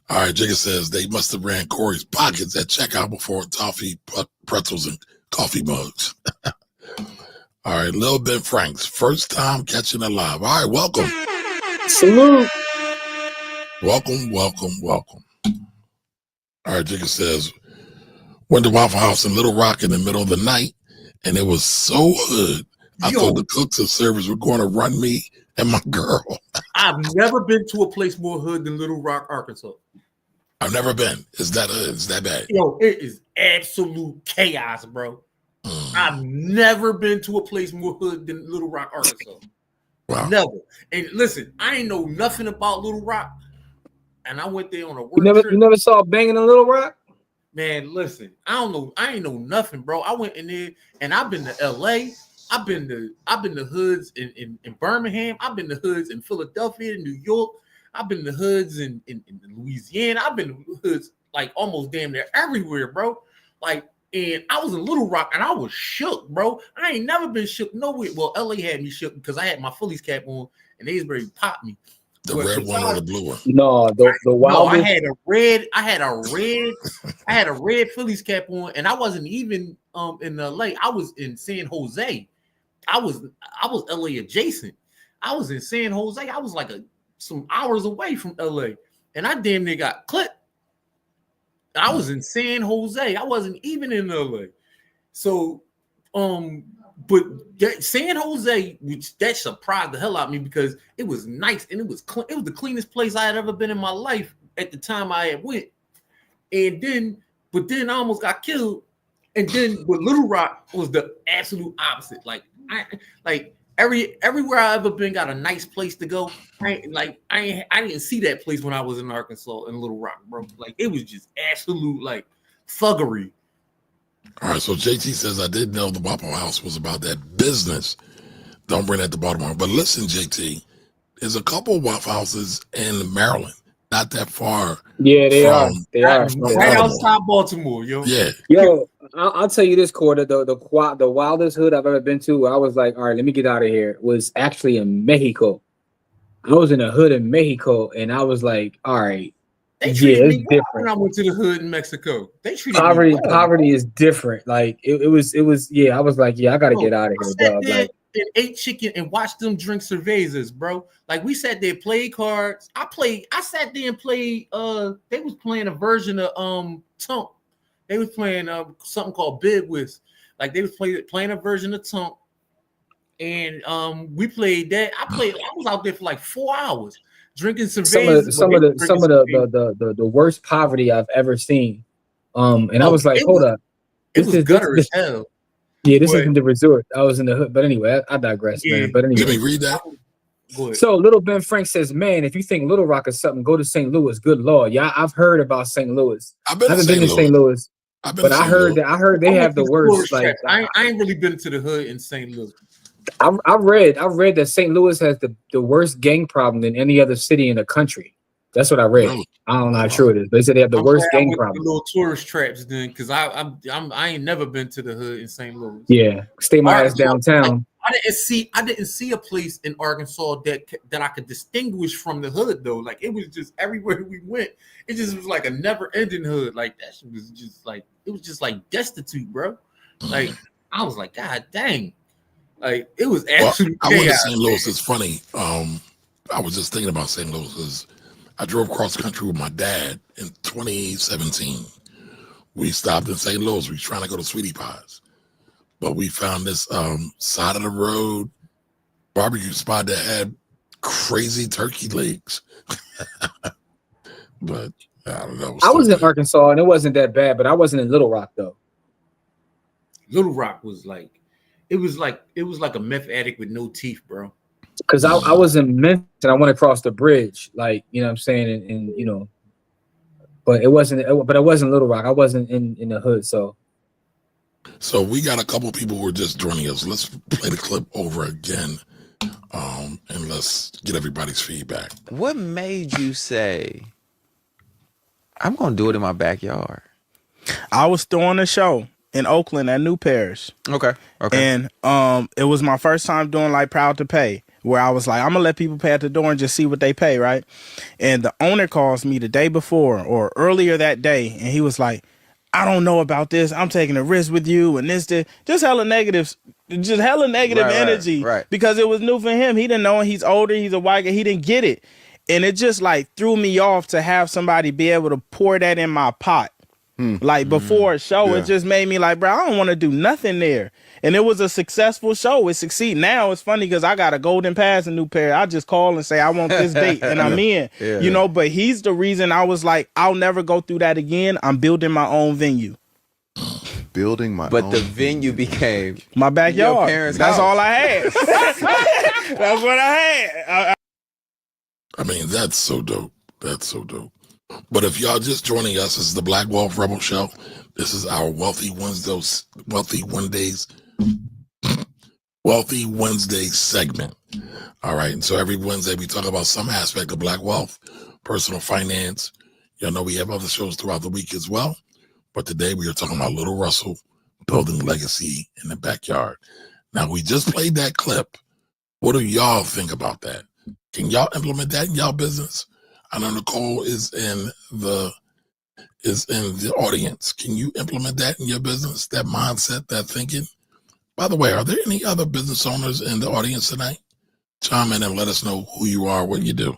All right, Jigga says they must have ran Corey's pockets at checkout before toffee, pretzels, and coffee mugs. All right, Lil Ben Franks, first time catching it live. All right, welcome. Salute. Welcome. All right, Jigga says, went to Waffle House in Little Rock in the middle of the night, and it was so hood. I thought the cooks and servers were going to run me and my girl. I've never been to a place more hood than Little Rock, Arkansas. I've never been. Is that hood? Is that bad? Yo, it is absolute chaos, bro. I've never been to a place more hood than Little Rock, Arkansas. Wow. Never. And listen, I ain't know nothing about Little Rock, and I went there on a You work trip. never saw Banging in Little Rock? Man, listen, I don't know. I ain't know nothing, bro. I went in there, and I've been to LA. I've been to hoods in Birmingham. I've been to hoods in Philadelphia, New York. I've been to hoods in Louisiana. I've been to hoods like almost damn near everywhere, bro. Like, and I was in Little Rock, and I was shook, bro. I ain't never been shook nowhere. Well, LA had me shook because I had my Phillies cap on, and Aysbury popped me. The red one or the blue one? No, the wildest. I had a red Phillies cap on, and I wasn't even in LA. I was in San Jose. I was LA adjacent. I was in San Jose. I was like some hours away from LA, and I damn near got clipped. I was in San Jose. I wasn't even in LA. So, but San Jose, which that surprised the hell out of me because it was nice and it was clean. It was the cleanest place I had ever been in my life at the time I had went. And then I almost got killed. And then but Little Rock was the absolute opposite. Like everywhere I ever been got a nice place to go. I didn't see that place when I was in Arkansas in Little Rock, bro. Like it was just absolute like thuggery. All right, so JT says, I did know the Waffle House was about that business. Don't bring that to Baltimore. But listen, JT, there's a couple Waffle Houses in Maryland, not that far. Yeah, they are. They are. Right outside Baltimore, yo. Yeah. Yo, I'll tell you this, Corda. The wildest hood I've ever been to, I was like, all right, let me get out of here, was actually in Mexico. I was in a hood in Mexico, and I was like, all right. They treated it's me well different. when I went to the hood in Mexico. They treated me well. Poverty is different. Like it was. Yeah, I was like, yeah, I gotta get out of here, dog. Like, and ate chicken and watched them drink cervezas, bro. Like we sat there, played cards. I sat there and played. They was playing a version of Tunk. They was playing something called Bid Whist. Like they was playing a version of Tunk, and we played that. I was out there for like 4 hours. Drinking cervezas. Some of the worst poverty I've ever seen. And I was like, hold up. It was gutter as hell. Yeah, this isn't the resort. I was in the hood. But anyway, I digress, man. But anyway. Let me read that. So Little Ben Frank says, man, if you think Little Rock is something, go to St. Louis. Good Lord. Yeah, I've heard about St. Louis. I haven't been to St. Louis. But I heard they have the worst. Like I ain't really been to the hood in St. Louis. I read that St. Louis has the worst gang problem than any other city in the country. That's what I read. Really? I don't know how true it is. They said they have the worst gang problem. Little tourist traps then, because I ain't never been to the hood in St. Louis. Yeah, stay my ass downtown. I didn't see a place in Arkansas that I could distinguish from the hood though. Like it was just everywhere we went. It just was like a never-ending hood. Like that shit was just like it was just like destitute, bro. Like I was like, God dang. Like it was absolutely. I went to St. Louis. It's funny. I was just thinking about St. Louis because I drove cross country with my dad in 2017. We stopped in St. Louis. We were trying to go to Sweetie Pies, but we found this side of the road barbecue spot that had crazy turkey legs. But I don't know. I was in Arkansas and it wasn't that bad, but I wasn't in Little Rock though. Little Rock was like. It was like a meth addict with no teeth, bro. Because I was in Memphis and I went across the bridge, like you know what I'm saying, and you know, but it wasn't Little Rock. I wasn't in the hood, so. So we got a couple people who are just joining us. Let's play the clip over again, and let's get everybody's feedback. What made you say, I'm gonna do it in my backyard? I was throwing a show in Oakland at New Parish. Okay. And it was my first time doing like Proud to Pay, where I was like, I'm gonna let people pay at the door and just see what they pay, right? And the owner calls me the day before or earlier that day, and he was like, I don't know about this. I'm taking a risk with you and this. Just hella negative energy. Right. Because it was new for him. He didn't know, he's older, he's a white guy, he didn't get it. And it just like threw me off to have somebody be able to pour that in my pot. Like before a show, It just made me like, bro, I don't want to do nothing there. And it was a successful show. It succeeded. Now it's funny because I got a golden pass in New Paris. I just call and say I want this date and I'm in. Yeah. You know, but he's the reason I was like, I'll never go through that again. I'm building my own venue. building my But own the venue became My your backyard. parents' That's house. all I had. That's what I had. I mean, that's so dope. That's so dope. But if y'all just joining us, this is the Black Wealth Rebel Show. This is our Wealthy Wednesdays segment. All right. And so every Wednesday we talk about some aspect of Black wealth, personal finance. Y'all know we have other shows throughout the week as well. But today we are talking about LaRussell building legacy in the backyard. Now, we just played that clip. What do y'all think about that? Can y'all implement that in y'all business? I know Nicole is in the audience. Can you implement that in your business? That mindset, that thinking? By the way, are there any other business owners in the audience tonight? Chime in and let us know who you are, what you do.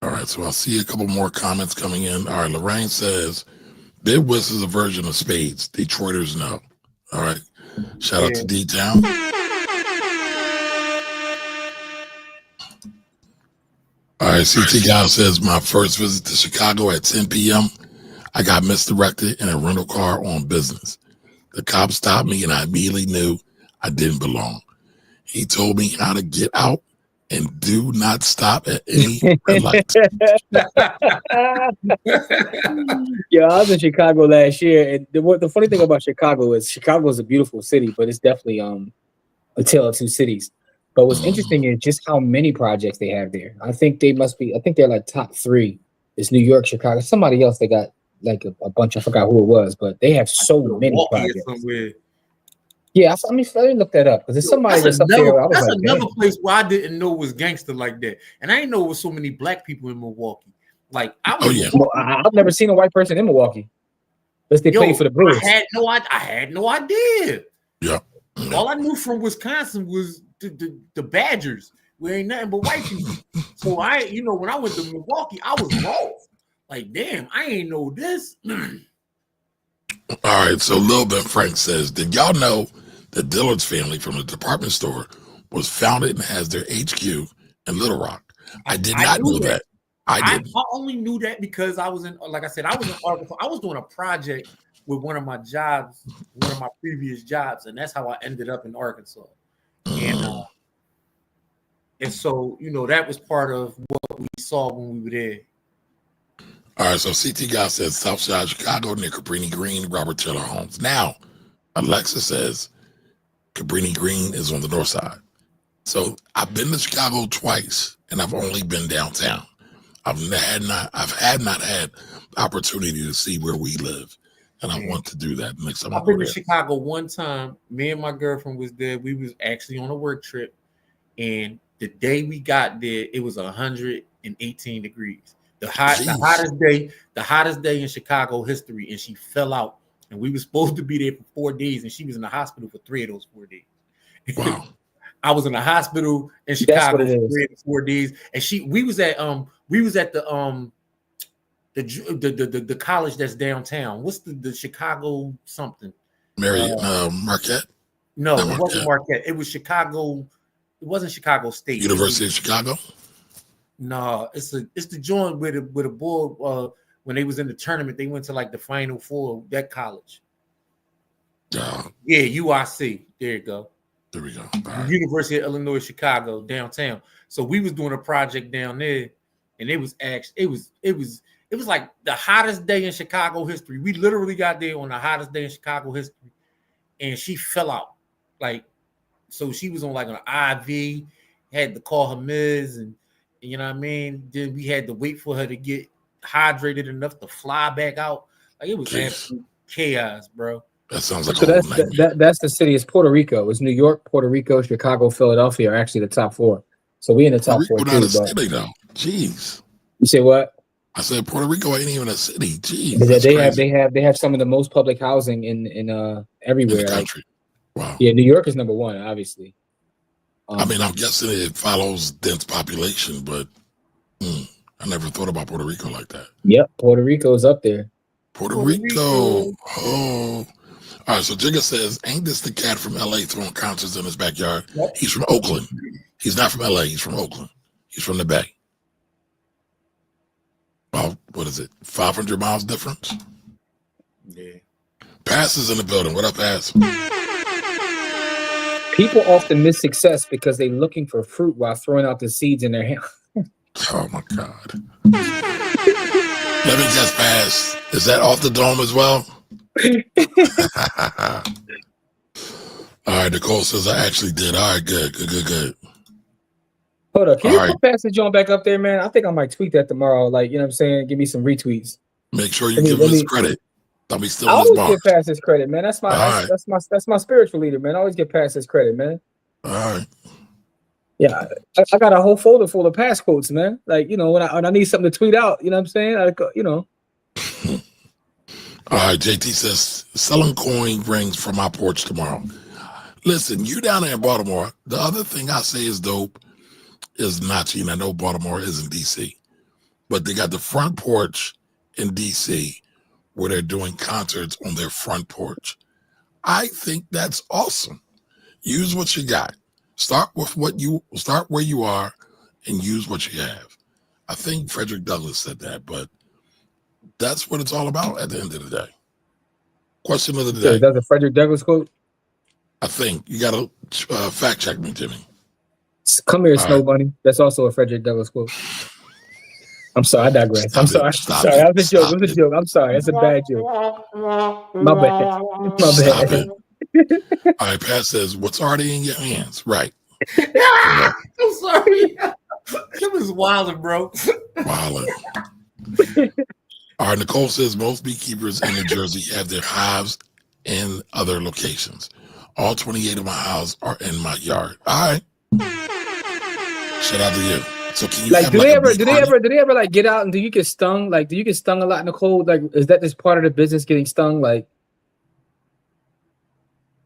All right, so I see a couple more comments coming in. All right, Lorraine says, Bidwist is a version of Spades. Detroiters know. All right. Shout out to D-Town. All right, CT Guy says, my first visit to Chicago at 10 p.m., I got misdirected in a rental car on business. The cop stopped me and I immediately knew I didn't belong. He told me how to get out and do not stop at any red light. Yeah, I was in Chicago last year, and the funny thing about Chicago is a beautiful city, but it's definitely a tale of two cities. But what's interesting is just how many projects they have there. I think they're like top 3. It's New York, Chicago, somebody else they got like a bunch. I forgot who it was, but they have so many projects. Yeah, I mean, let me look that up because there's somebody that's up there. That's another place where I didn't know was gangster like that, and I didn't know there was so many black people in Milwaukee. Like, I've never seen a white person in Milwaukee. Unless they play for the Brewers. I had no idea. Yeah. All I knew from Wisconsin was the Badgers, where ain't nothing but white people. So when I went to Milwaukee, I was lost. Like, damn, I ain't know this. All right, so Lil Ben Frank says, did y'all know the Dillard's family from the department store was founded and has their HQ in Little Rock? I did not know that. I only knew that because I was in, like I said, I was in Arkansas. I was doing a project with one of my jobs, one of my previous jobs, and that's how I ended up in Arkansas. And so, that was part of what we saw when we were there. All right, so CT Guy says Southside Chicago near Cabrini Green, Robert Taylor Homes. Now, Alexa says Cabrini Green is on the north side. So I've been to Chicago twice, and I've only been downtown. I've not had the opportunity to see where we live, and I want to do that next time. I've been to Chicago one time. Me and my girlfriend was there. We was actually on a work trip, and the day we got there, it was 118 degrees. The hottest day in Chicago history, and she fell out. And we were supposed to be there for 4 days, and she was in the hospital for 3 of those 4 days. Wow. I was in the hospital in Chicago for 3 of 4 days, and we was at the college that's downtown. What's the Chicago something? Marquette? No, it wasn't Marquette. It was Chicago. It wasn't Chicago State. University of Chicago? No, it's the joint where the boy when they was in the tournament, they went to like the Final Four. That college. Yeah, UIC. There you go. There we go. University of Illinois, Chicago, downtown. So we was doing a project down there, and it was like the hottest day in Chicago history. We literally got there on the hottest day in Chicago history, and she fell out. Like, so she was on like an IV, had to call her Ms. and you know what I mean? Then we had to wait for her to get hydrated enough to fly back out. Like, it was absolute chaos, bro. That sounds like that's the city. It's Puerto Rico. It's New York, Puerto Rico, Chicago, Philadelphia are actually the top 4. So we in the top 4 too. Not a city though. Jeez. You say what? I said Puerto Rico ain't even a city. Jeez. They have some of the most public housing in everywhere. In the country. Wow. Yeah, New York is number 1, obviously. I mean, I'm guessing it follows dense population, but I never thought about Puerto Rico like that. Yep, Puerto Rico is up there. Puerto Rico. Oh. All right, so Jigga says, ain't this the cat from L.A. throwing concerts in his backyard? Yep. He's from Oakland. He's not from L.A. He's from Oakland. He's from the Bay. Well, what is it, 500 miles difference? Yeah. Pass is in the building. What up, Pass? People often miss success because they're looking for fruit while throwing out the seeds in their hand. Oh my God. Let me just Pass. Is that off the dome as well? All right, Nicole says I actually did. All right, good. Hold up, can All you right. put Pastor John back up there, man? I think I might tweet that tomorrow. Like, you know what I'm saying? Give me some retweets. Make sure you give him his credit. Don't be I stealing his always mark. give past his credit, man. That's my spiritual leader, man. I always get past his credit, man. All right. Yeah, I got a whole folder full of pass quotes, man. Like, you know, when I need something to tweet out, you know what I'm saying? All right, JT says selling coin rings from my porch tomorrow. Listen, you down there in Baltimore, the other thing I say is dope is Nachi, and I know Baltimore is in DC, but they got the front porch in DC where they're doing concerts on their front porch. I think that's awesome. Use what you got. Start where you are and use what you have. I think Frederick Douglass said that, but that's what it's all about at the end of the day. Question of the day. That's a Frederick Douglass quote? I think you got to fact check me, Jimmy. Come here, All Snow right. Bunny. That's also a Frederick Douglass quote. I'm sorry, I digress. Stop I'm it. sorry. Stop Sorry, it. that was a joke. Stop It was a it. joke. I'm sorry. That's a bad joke. My bad. My Stop bad. it. All right, Pat says, what's already in your hands? Right. I'm sorry. It was wild, bro. Wildin'. All right, Nicole says most beekeepers in New Jersey have their hives in other locations. All 28 of my hives are in my yard. All right. Shout out to you. So can you Like, have do like they a bee party? ever like get out and do you get stung? Like, do you get stung a lot in the cold? Like, is that just part of the business, getting stung? Like,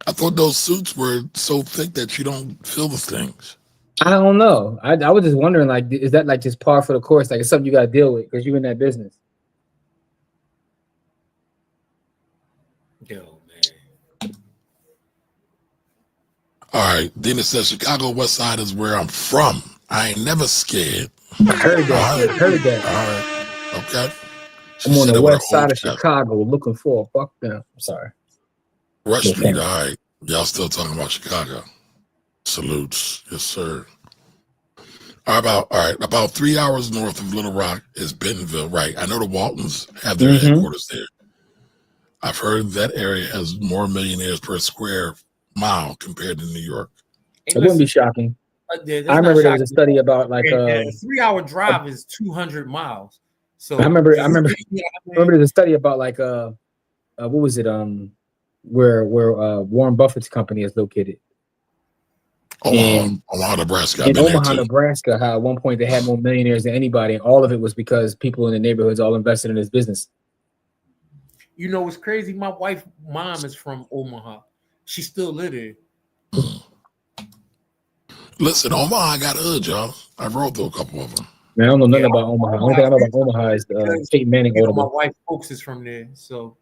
I thought those suits were so thick that you don't feel the stings. I don't know. I was just wondering, like, is that like just par for the course? Like, it's something you got to deal with because you're in that business. Yo, man. All right. Dina says Chicago West Side is where I'm from. I ain't never scared. I heard that. All right. I heard that. All right. Okay. She I'm on said the it with a west whole side of chest. Chicago looking for a fuck them. I'm sorry. Rush Yeah, Street. thanks. All right. Y'all still talking about Chicago. Salutes. Yes, sir. All right. About 3 hours north of Little Rock is Bentonville. Right. I know the Waltons have their headquarters there. I've heard that area has more millionaires per square mile compared to New York. It wouldn't be shocking. I remember there was a study about like a 3-hour drive is 200 miles. So I remember yeah, there's a study about like what was it where Warren Buffett's company is located. Omaha, Nebraska. In Omaha, Nebraska, how at one point they had more millionaires than anybody, and all of it was because people in the neighborhoods all invested in this business. You know what's crazy? My wife's mom is from Omaha. She still live there. Listen, Omaha got hood, y'all. I rode through a couple of them. Man, I don't know nothing about Omaha. The only thing I know about Omaha is Peyton Manning. My wife's folks is from there, so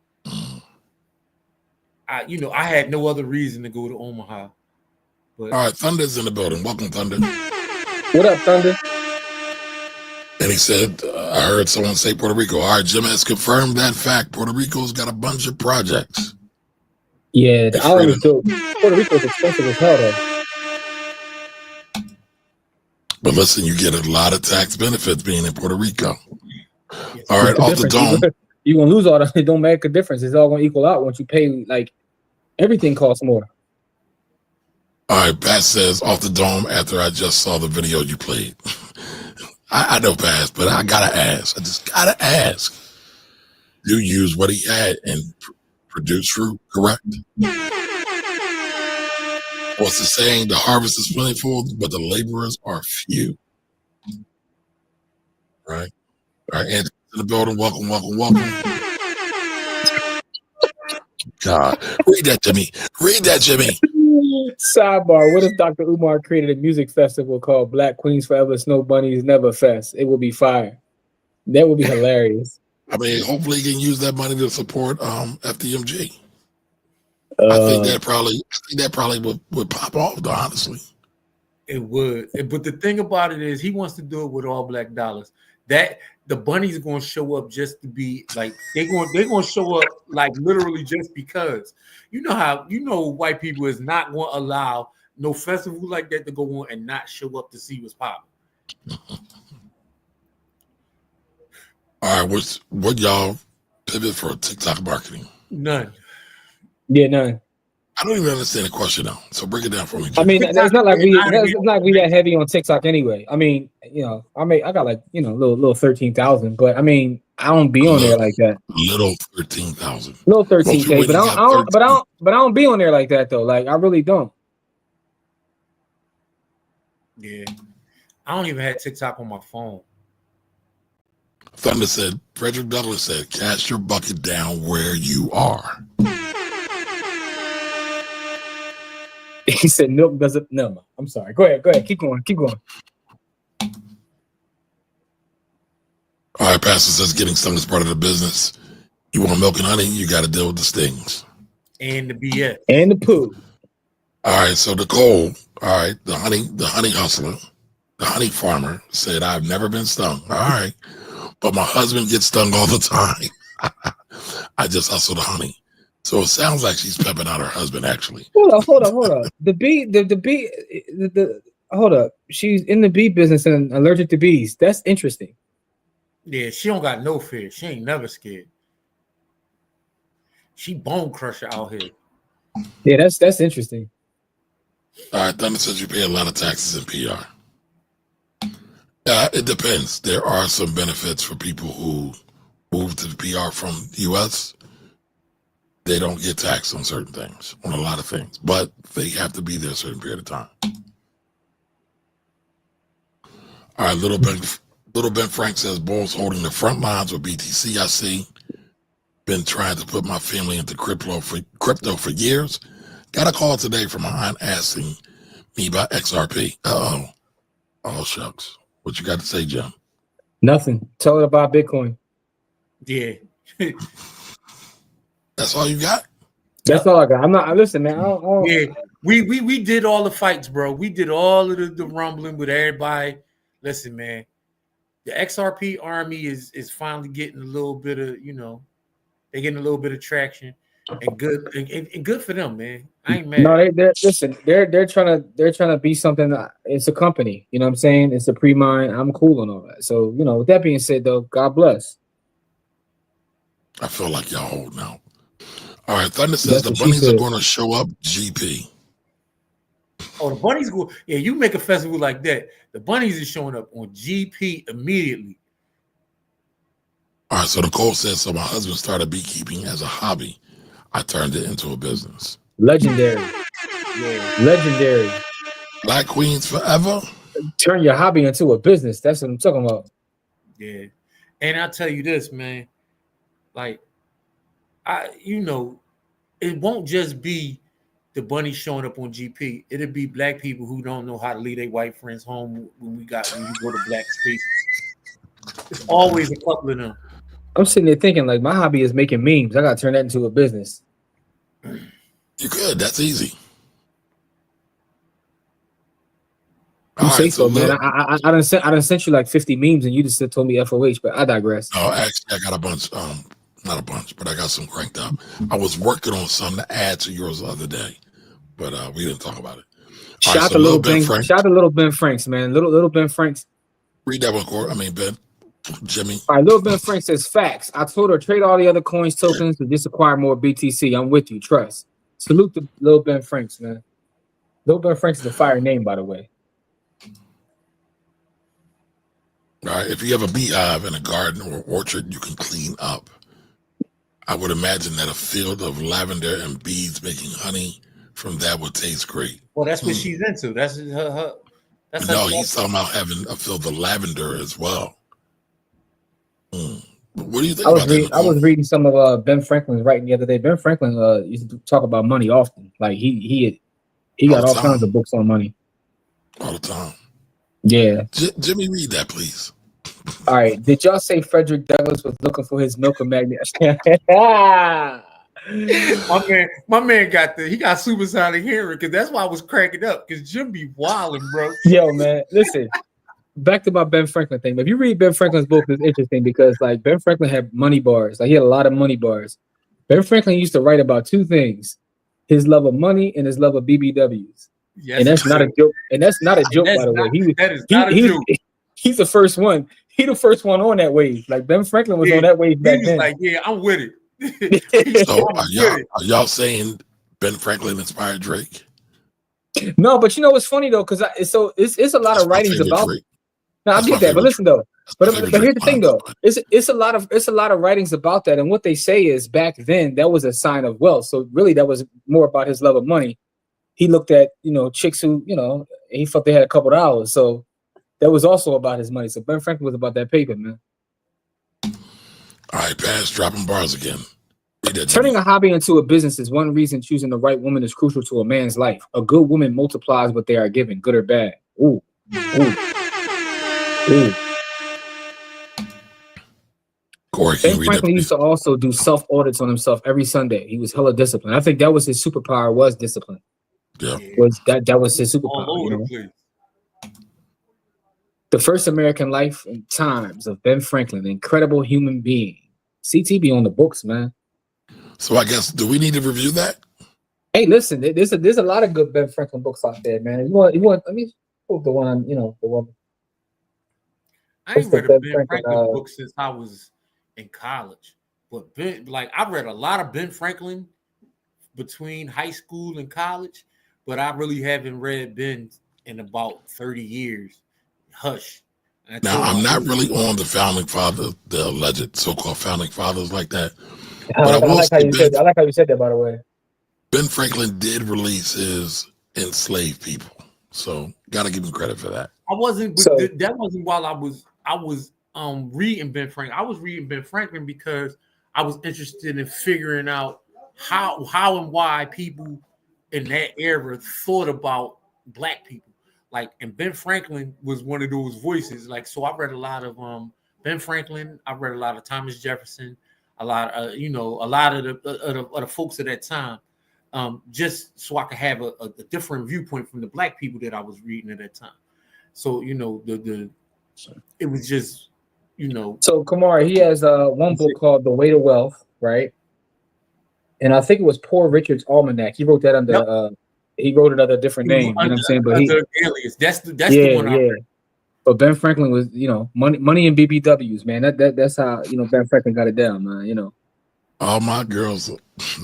I had no other reason to go to Omaha. But all right, Thunder's in the building. Welcome, Thunder. What up, Thunder? And he said, I heard someone say Puerto Rico. All right, Jim has confirmed that fact. Puerto Rico's got a bunch of projects. Yeah, I always do. Puerto Rico's expensive as hell, though. But listen, you get a lot of tax benefits being in Puerto Rico. All right, off the dome. You're going to lose all that. It don't make a difference. It's all going to equal out once you pay, like, everything costs more. All right, Pat says off the dome after I just saw the video you played. I know Pat, but I got to ask. I just got to ask. You use what he had and produce fruit, correct? What's the saying? The harvest is plentiful, but the laborers are few. Right? All right, Anthony in the building. Welcome. God, read that to me. Sidebar: what if Dr. Umar created a music festival called Black Queens Forever, Snow Bunnies Never Fest? It would be fire. That would be hilarious. I mean, hopefully he can use that money to support FDMG. I think that probably would pop off, though, honestly. it would. But the thing about it is he wants to do it with all black dollars. that the bunny's gonna show up just to be like they're gonna show up like literally just because. You know how white people is not gonna allow no festival like that to go on and not show up to see what's popping. All right, what y'all pivot for TikTok marketing? None. Yeah, none. I don't even understand the question now. So break it down for me, I Jimmy. mean, it's not like we that heavy on TikTok anyway. I mean, I got like little 13,000, but I mean, I don't be on there like that. Little 13,000. Little 13K, but I don't be on there like that though. Like I really don't. Yeah, I don't even have TikTok on my phone. Thunder said, Frederick Douglass said, cast your bucket down where you are. He said milk doesn't. No, I'm sorry. Go ahead. Keep going. All right, Pastor says getting stung is part of the business. You want milk and honey, you got to deal with the stings. And the BS. And the poo. All right, so Nicole, all right, the honey hustler, the honey farmer said, I've never been stung. All right, but my husband gets stung all the time. I just hustle the honey. So it sounds like she's pepping out her husband, actually. Hold up. Hold up. She's in the bee business and allergic to bees. That's interesting. Yeah, she don't got no fear. She ain't never scared. She bone crusher out here. Yeah, that's interesting. All right, Thunder says you pay a lot of taxes in PR. It depends. There are some benefits for people who move to the PR from the U.S. They don't get taxed on certain things, on a lot of things, but they have to be there a certain period of time. All right, Little Ben Frank says, Bulls holding the front lines with BTC. I see. Been trying to put my family into crypto for years. Got a call today from my aunt asking me about XRP. Oh, shucks. What you got to say, Jim? Nothing. Tell her about Bitcoin. Yeah. That's all you got? That's all I got. I'm not. Listen, man. I don't. Yeah, we did all the fights, bro. We did all of the rumbling with everybody. Listen, man. The XRP army is finally getting a little bit of, they're getting a little bit of traction, and good and good for them, man. I ain't mad. No, they're trying to be something. It's a company, you know what I'm saying? It's a pre-mine. I'm cool and all that. So, with that being said, though, God bless. I feel like y'all holding out. All right, Thunder says the bunnies are going to show up. GP. Oh, the bunnies go. Yeah, you make a festival like that. The bunnies is showing up on GP immediately. All right, so Nicole says, so my husband started beekeeping as a hobby. I turned it into a business. Legendary. Yeah. Legendary. Black Queens forever. Turn your hobby into a business. That's what I'm talking about. Yeah. And I'll tell you this, man. Like, it won't just be the bunny showing up on GP. It'll be black people who don't know how to leave their white friends home when we go to black spaces. It's always a couple of them. I'm sitting there thinking, like, my hobby is making memes. I got to turn that into a business. You could. That's easy. You say so, man. I done sent you like 50 memes, and you just told me FOH, but I digress. Oh, actually, I got a bunch. Not a bunch, but I got some cranked up. I was working on some to add to yours the other day, but we didn't talk about it. Shout out to Little Ben Franks, man. Little Ben Franks. Read that one, Court. Ben. Jimmy. All right, Little Ben Frank says facts. I told her trade all the other coins, tokens, to just acquire more BTC. I'm with you. Trust. Salute to Little Ben Franks, man. Little Ben Franks is a fire name, by the way. All right. If you have a beehive in a garden or orchard, you can clean up. I would imagine that a field of lavender and bees making honey from that would taste great. Well, that's what she's into. That's her. That's no, he's talking about having a field of lavender as well. What do you think about that? I was reading some of Ben Franklin's writing the other day. Ben Franklin used to talk about money often. Like he got all kinds of books on money. All the time. Yeah. Jimmy, read that, please. All right. Did y'all say Frederick Douglass was looking for his milk and magnet? my man got supersonic hearing, because that's why I was cracking up, because Jim be wilding, bro. Yo, man, listen. back to my Ben Franklin thing. If you read Ben Franklin's book, it's interesting because like Ben Franklin had money bars. Like he had a lot of money bars. Ben Franklin used to write about two things: his love of money and his love of BBWs. Yes, And that's not a joke. And that's not a joke, by the way. That is not a joke. He's the first one. He the first one on that wave. Like Ben Franklin was on that wave back then. Like, yeah, I'm with it. So are y'all saying Ben Franklin inspired Drake? No, but you know what's funny though, because it's a lot of writings about. Drake. No, I get that, but listen though. But here's the thing though. It's a lot of writings about that, and what they say is back then that was a sign of wealth. So really, that was more about his love of money. He looked at chicks who he felt they had a couple dollars, so that was also about his money. So Ben Franklin was about that paper, man. All right, Pass, dropping bars again. Turning a hobby into a business is one reason choosing the right woman is crucial to a man's life. A good woman multiplies what they are given, good or bad. Ooh. Corey, Ben Franklin used to also do self-audits on himself every Sunday. He was hella disciplined. I think that was his superpower, was discipline. Yeah. That was his superpower. The First American Life and Times of Ben Franklin, an incredible human being. CT be on the books, man. So I guess, do we need to review that? Hey, listen, there's a lot of good Ben Franklin books out there, man. You want? Let me pull the one, the one. I ain't read a Ben Franklin book since I was in college, but I read a lot of Ben Franklin between high school and college, but I really haven't read Ben in about 30 years. Hush. Now, I'm not really on the founding father, the alleged so-called founding fathers like that. But I like how you said that, by the way. Ben Franklin did release his enslaved people, so got to give him credit for that. That wasn't while I was reading Ben Franklin. I was reading Ben Franklin because I was interested in figuring out how and why people in that era thought about black people. Like, and Ben Franklin was one of those voices. Like, so I read a lot of Ben Franklin. I read a lot of Thomas Jefferson. A lot of the folks at that time, just so I could have a different viewpoint from the black people that I was reading at that time. So it was just So Kamar, he has one book called The Way to Wealth, right? And I think it was Poor Richard's Almanac. He wrote that under. He wrote it under a different name. You know what I'm saying? But alias. That's the one I read. But Ben Franklin was, money and BBWs, man. That's how Ben Franklin got it down, man. All my girls.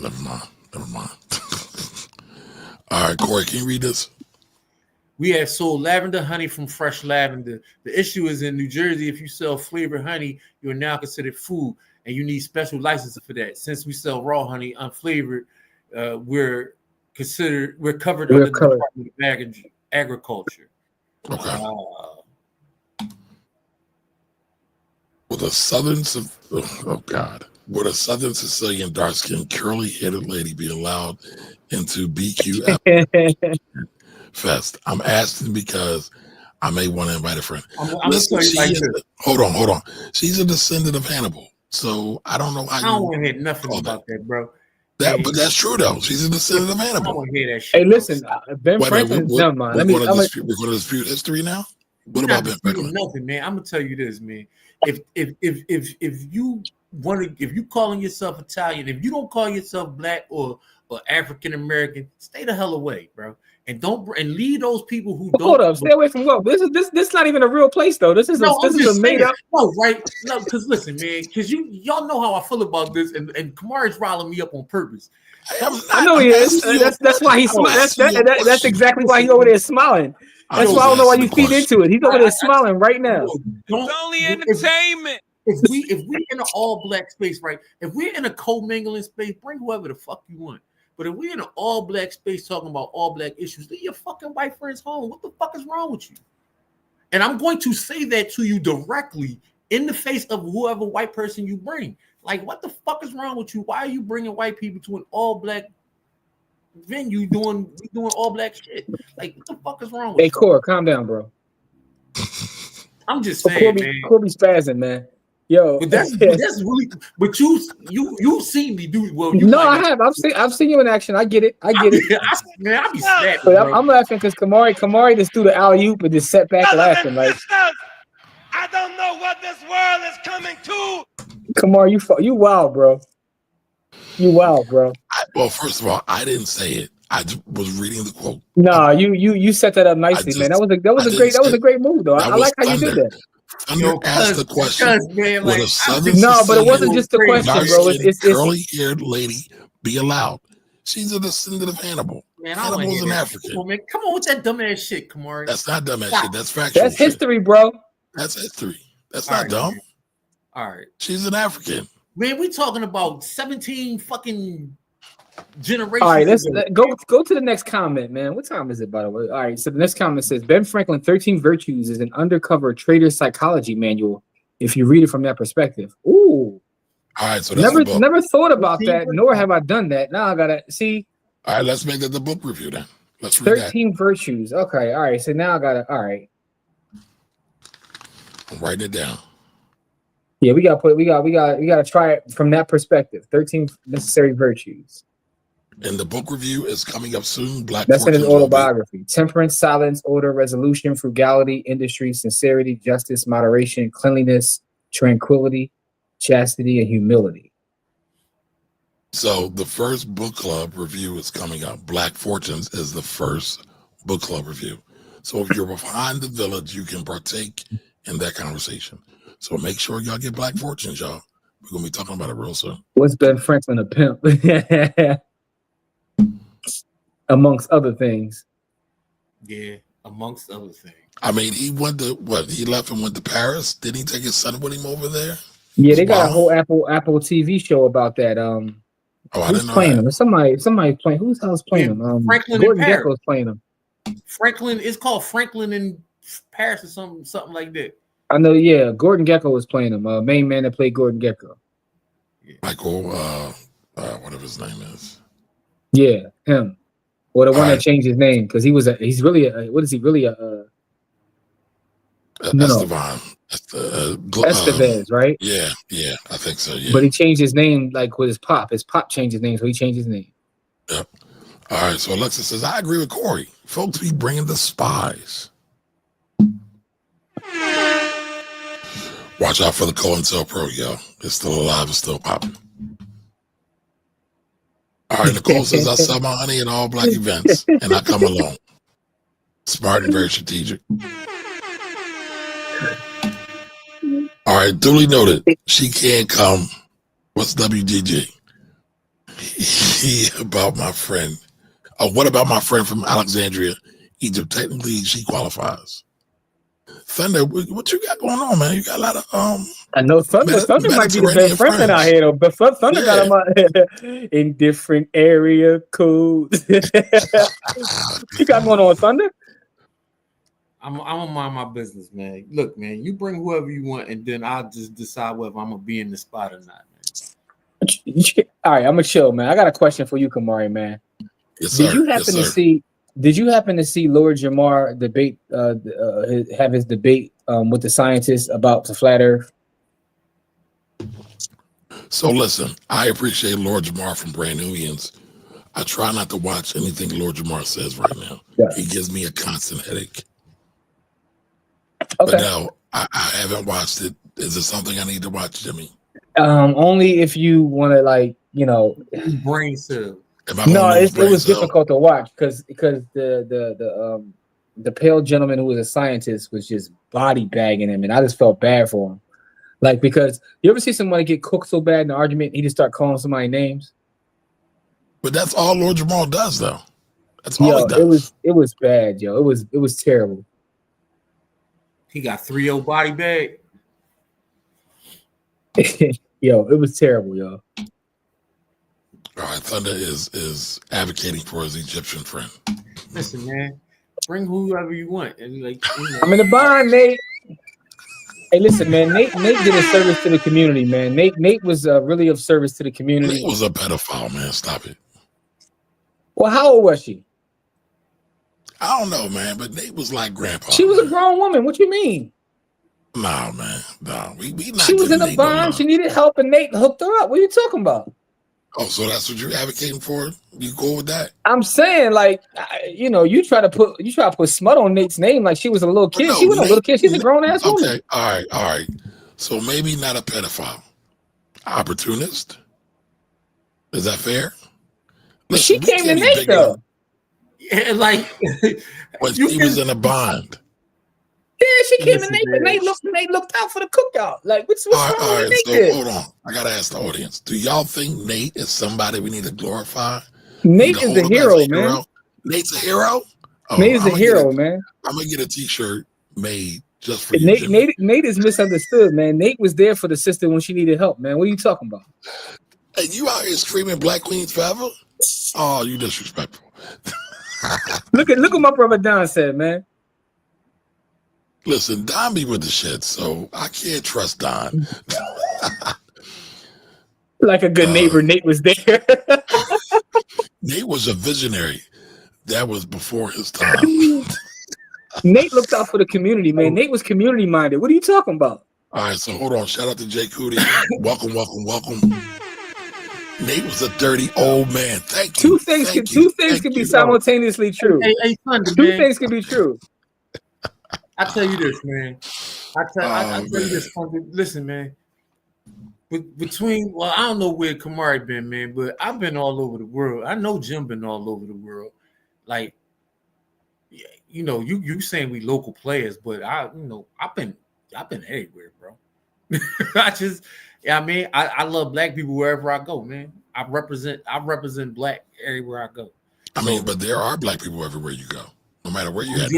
Never mind. All right, Corey, can you read this? We have sold lavender honey from Fresh Lavender. The issue is in New Jersey, if you sell flavored honey, you are now considered food, and you need special licenses for that. Since we sell raw honey unflavored, we're covered under the Department of Agriculture. Okay. Would a Southern Sicilian dark-skinned curly-headed lady be allowed into BQ Fest? I'm asking because I may want to invite a friend. Hold on. She's a descendant of Hannibal, so I don't know how. I don't want to hear nothing about that, bro. But that's true though. She's a descendant of Hannibal. I don't want to hear that shit. Hey, listen, Ben Franklin. Never mind. We're going to dispute history now. What about Ben Franklin? Nothing, man. I'm gonna tell you this, man. If you calling yourself Italian, if you don't call yourself black or African American, stay the hell away, bro. And leave those people who don't. Hold up, stay away from what? This is not even a real place though. This is a made up. No, right? No, because listen, man, because y'all know how I feel about this, and Kamar is riling me up on purpose. I know he is. That's why he's smiling. That's exactly why he's over there smiling. That's why I don't know why you feed into it. He's over there smiling right now. It's only entertainment. If we in an all black space, right? If we're in a co-mingling space, bring whoever the fuck you want. But if we're in an all black space talking about all black issues, leave your fucking white friends home. What the fuck is wrong with you? And I'm going to say that to you directly in the face of whoever white person you bring. Like, what the fuck is wrong with you? Why are you bringing white people to an all black venue doing all black shit? Like, what the fuck is wrong with you? Hey, Cora, calm down, bro. I'm just saying, man. Corby's spazzing, man. Yo, but that's really. But you seen me do well. I have. I've seen you in action. I get it. I be snapping. But I'm laughing because Kamari just threw the alley oop and just sat back laughing like. I don't know what this world is coming to. Kamar, you wild, bro. You wild, bro. Well, first of all, I didn't say it. I was reading the quote. Nah, you set that up nicely, man. That was a great move, though. I like how you did that. Thunder asked the question: man, would like, a Southern No, but it wasn't Sicilian, just the question, bro. It's curly-haired lady be allowed? She's a descendant of Hannibal. Man, I Hannibal was an that. African. Come on with that dumbass shit, Kamari. That's not dumbass shit. That's factual. That's history, bro. That's history. That's not dumb. All right. She's an African. Man, we talking about 17 fucking generations. All right, let's go to the next comment, man. What time is it, by the way? All right, so the next comment says Ben Franklin 13 Virtues is an undercover trader psychology manual if you read it from that perspective. Ooh. All right, so that's never thought about that, nor have I done that. Now I gotta see. All right, let's make that the book review then. Let's read 13 Virtues. Okay, all right. So now I gotta I'm writing it down. Yeah, we gotta try it from that perspective. 13 necessary virtues. And the book review is coming up soon. That's in his autobiography. Temperance, silence, order, resolution, frugality, industry, sincerity, justice, moderation, cleanliness, tranquility, chastity, and humility. So the first book club review is coming up. Black Fortunes is the first book club review. So if you're behind the village, you can partake in that conversation. So make sure y'all get Black Fortunes, y'all. We're gonna be talking about it real soon. What's Ben Franklin a pimp? Amongst other things. Yeah, amongst other things. I mean, he went to what? He left and went to Paris. Didn't he take his son with him over there? Yeah, they got a whole Apple TV show about that. I who's didn't know playing that. him? Somebody playing. Who's playing him? Franklin Gordon in Paris. Gekko's playing him. Franklin is called Franklin in Paris or something like that. I know. Yeah, Gordon Gekko was playing him. Main man that played Gordon Gekko. Michael, whatever his name is. Yeah, him. Or the one that changed his name because he's really what is he really Esteban. Estevez, right? Yeah, I think so. Yeah. But he changed his name like with his pop. His pop changed his name, so he changed his name. Yep. All right. So Alexa says, I agree with Corey. Folks be bringing the spies. Watch out for the COINTELPRO, yo. It's still alive. It's still popping. All right. Nicole says, I sell my honey at all black events, and I come alone. Smart and very strategic. All right, duly noted. She can't come. What's WGG? About my friend. Oh, what about my friend from Alexandria, Egypt? Technically, she qualifies. Thunder, what you got going on, man? You got a lot of I know Thunder might be the best friend out here, though. But Thunder got him out in different area codes. You got going on, Thunder? I'm gonna mind my business, man. Look, man, you bring whoever you want, and then I'll just decide whether I'm gonna be in the spot or not, man. All right, I'm gonna chill, man. I got a question for you, Kamari, man. Yes, sir. Did you happen to see Lord Jamar debate have his debate with the scientists about the flat Earth? So listen, I appreciate Lord Jamar from Brand Nubians. I try not to watch anything Lord Jamar says right now. Yeah. He gives me a constant headache. Okay. But no, I haven't watched it. Is it something I need to watch, Jimmy? Only if you want to, like, brain cell. No, it was difficult to watch because the pale gentleman who was a scientist was just body bagging him, and I just felt bad for him. Like, because you ever see somebody get cooked so bad in an argument, he just start calling somebody names. But that's all Lord Jamal does, though. That's all he does. It was bad, yo. It was terrible. He got 3-0 body bag. Yo, it was terrible, yo. All right, Thunder is advocating for his Egyptian friend. Listen, man, bring whoever you want. And I'm in the bind, Nate. Hey, listen, man. Nate did a service to the community, man. Nate was really of service to the community. Nate was a pedophile, man. Stop it. Well, how old was she? I don't know, man, but Nate was like grandpa. She was a grown woman. What you mean? No, man. No, we not. She was in a bind. She needed help, and Nate hooked her up. What are you talking about? Oh, so that's what you're advocating for? You go with that? I'm saying, like, you try to put smut on Nate's name like she was a little kid. No, She wasn't a little kid. She's a grown ass woman. Okay, all right. So maybe not a pedophile, opportunist. Is that fair? She came to Nate though. Yeah, like when she was in a bond. Yeah, she came to Nate, but Nate looked out for the cookout. Like, what's wrong with Nate? So hold on. I gotta ask the audience. Do y'all think Nate is somebody we need to glorify? Nate is a hero, man. Nate's a hero? Oh, Nate is a hero, man. I'm gonna get a t-shirt made just for Nate, you. Nate is misunderstood, man. Nate was there for the sister when she needed help, man. What are you talking about? And you out here screaming Black Queens forever? Oh, you disrespectful. Look what my brother Don said, man. Listen, Don be with the shit, so I can't trust Don. Like a good neighbor, Nate was there. Nate was a visionary. That was before his time. Nate looked out for the community, man. Nate was community minded. What are you talking about? All right, so hold on. Shout out to Jay Cootie. Welcome. Nate was a dirty old man. Thank you. Two things can be simultaneously true. Hey, Sunday, two things can be true. I tell you this, man. I tell you this. Listen, man. Well, I don't know where Kamari been, man, but I've been all over the world. I know Jim been all over the world. Like, you saying we local players, but I've been everywhere, bro. I love black people wherever I go, man. I represent black everywhere I go. I mean, but there are black people everywhere you go, no matter where you're at.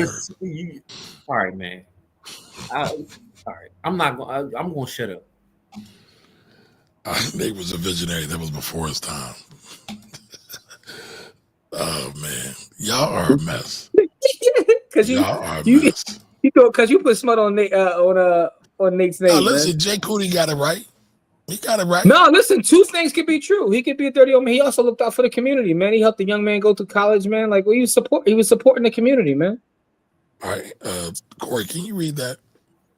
All right, man. All right. I'm going to shut up. Nate was a visionary. That was before his time. Oh man, y'all are a mess. Because you put smut on Nate on Nate's name. Listen, man. Jay Cootie got it right. He got it right. No, listen, two things could be true. He could be a dirty old man. He also looked out for the community, man. He helped the young man go to college, man. Like, he was supporting the community, man. All right, Corey, can you read that?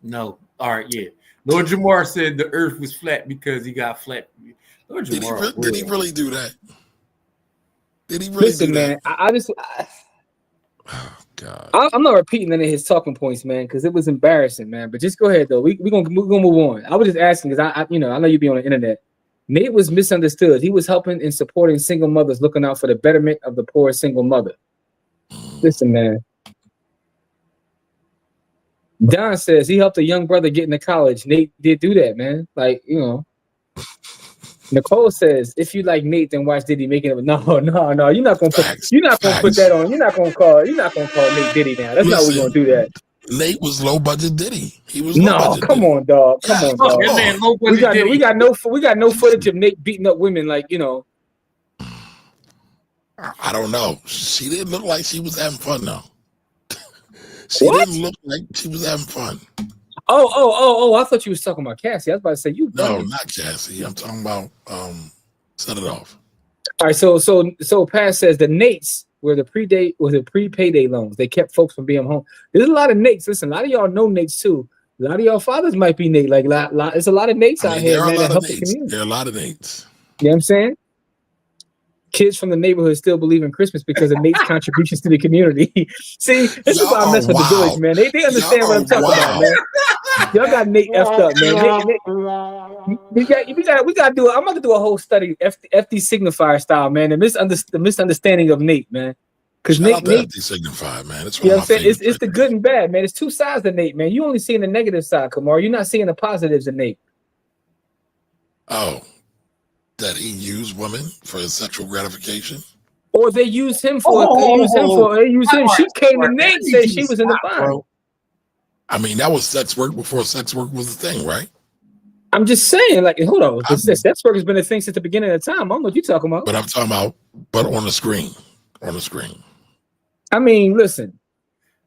No. All right, yeah. Lord Jamar said the earth was flat because he got flat. Lord Jamar, did he really do that? Did he really do that? Listen, man, oh God. I'm not repeating any of his talking points, man, because it was embarrassing, man. But just go ahead though. We're gonna move on. I was just asking because I know you be on the internet. Nate was misunderstood. He was helping and supporting single mothers, looking out for the betterment of the poor single mother. Listen, man. Don says he helped a young brother get into college. Nate did do that, man. Like, Nicole says, if you like Nate, then watch Diddy making it. No. You're not gonna put that on. You're not gonna call Nate Diddy now. That's not what we're gonna do that. Nate was low budget Diddy. He was come on, dog. Come on, dog. Man, low budget Diddy. We got no footage of Nate beating up women, like, I don't know. She didn't look like she was having fun though. She didn't look like she was having fun. Oh! I thought you was talking about Cassie. I was about to say you. No, not Cassie. I'm talking about Set It Off. All right, so Pat says the Nates were the pre-payday loans. They kept folks from being home. There's a lot of Nates. Listen, a lot of y'all know Nates too. A lot of y'all fathers might be Nate. Like, there's a lot of Nates out here, man. That help the community. There are a lot of Nates. You know what I'm saying? Kids from the neighborhood still believe in Christmas because of Nate's contributions to the community. See, this is why I mess with the village, man. They understand what I'm talking about, man. Y'all got Nate effed up, man. We gotta do. I'm gonna do a whole study, FD signifier style, man. The misunderstanding of Nate, man. Because Nate FD signifier, man. It's what I'm saying. It's the good and bad, man. It's two sides of Nate, man. You only seeing the negative side, Kamar. You're not seeing the positives of Nate. Oh. That he used women for his sexual gratification, or they used him for. They used him. She came to Nate and said she was in the bond. I mean, that was sex work before sex work was a thing, right? I'm just saying, like, hold on. Sex work has been a thing since the beginning of time. I don't know what you're talking about. But I'm talking about, on the screen. On the screen. I mean, listen.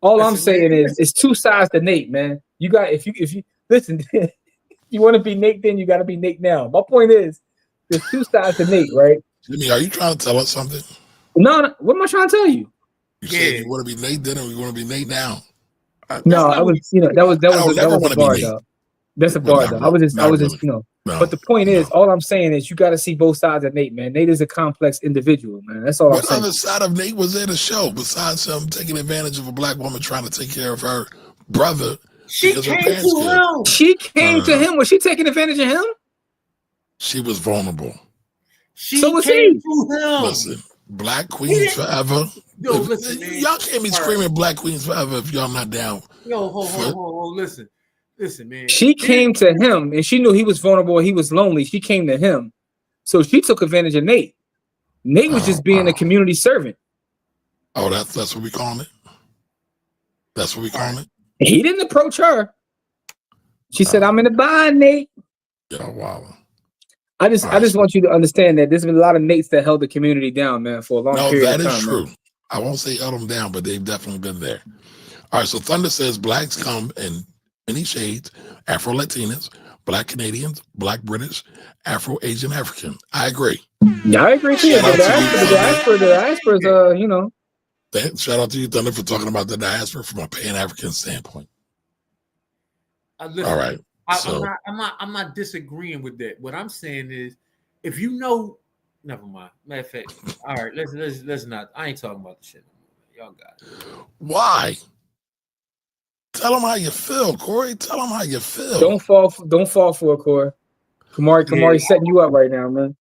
All I'm saying is, it's two sides to Nate, man. You got if you listen, you want to be Nate, then you got to be Nate now. My point is. There's two sides to Nate, right? Jimmy, are you trying to tell us something? No. What am I trying to tell you? You said you want to be Nate then, or you want to be Nate now? No, I was, that was a bar, though. That's a bar, though. I was just, No, But the point no. is, all I'm saying is you got to see both sides of Nate, man. Nate is a complex individual, man. That's all I'm What saying. other side of Nate was there to show besides him taking advantage of a black woman trying to take care of her brother She because her came parents to killed? him. She came No. to him. Was she taking advantage of him? She was vulnerable. She So was came he. to him. Listen, Black Queens forever. Yo, listen, man. Y'all can't be All screaming right. Black Queens forever if y'all not down. Yo, hold. Listen, man. She came to him, and she knew he was vulnerable. He was lonely. She came to him, so she took advantage of Nate. Nate was just being a community servant. Oh, that's what we calling it. That's what we calling it. He didn't approach her. She said, "I'm in the bind, Nate." Yeah, wow. I just want you to understand that there's been a lot of Nates that held the community down, man, for a long period of time. That is true. Man. I won't say held them down, but they've definitely been there. All right, so Thunder says blacks come in many shades: Afro Latinas, Black Canadians, Black British, Afro Asian African. I agree. Yeah, I agree too. The diaspora is, you know. Shout out to you, Thunder, for talking about the diaspora from a Pan African standpoint. Listen, all right. I'm not disagreeing with that. What I'm saying is, if you know, never mind. Matter of fact, all right, let's not. I ain't talking about the shit. Y'all got it. Why? Tell them how you feel, Corey. Tell them how you feel. Don't fall for it, Corey. Kamari's setting you up right now, man.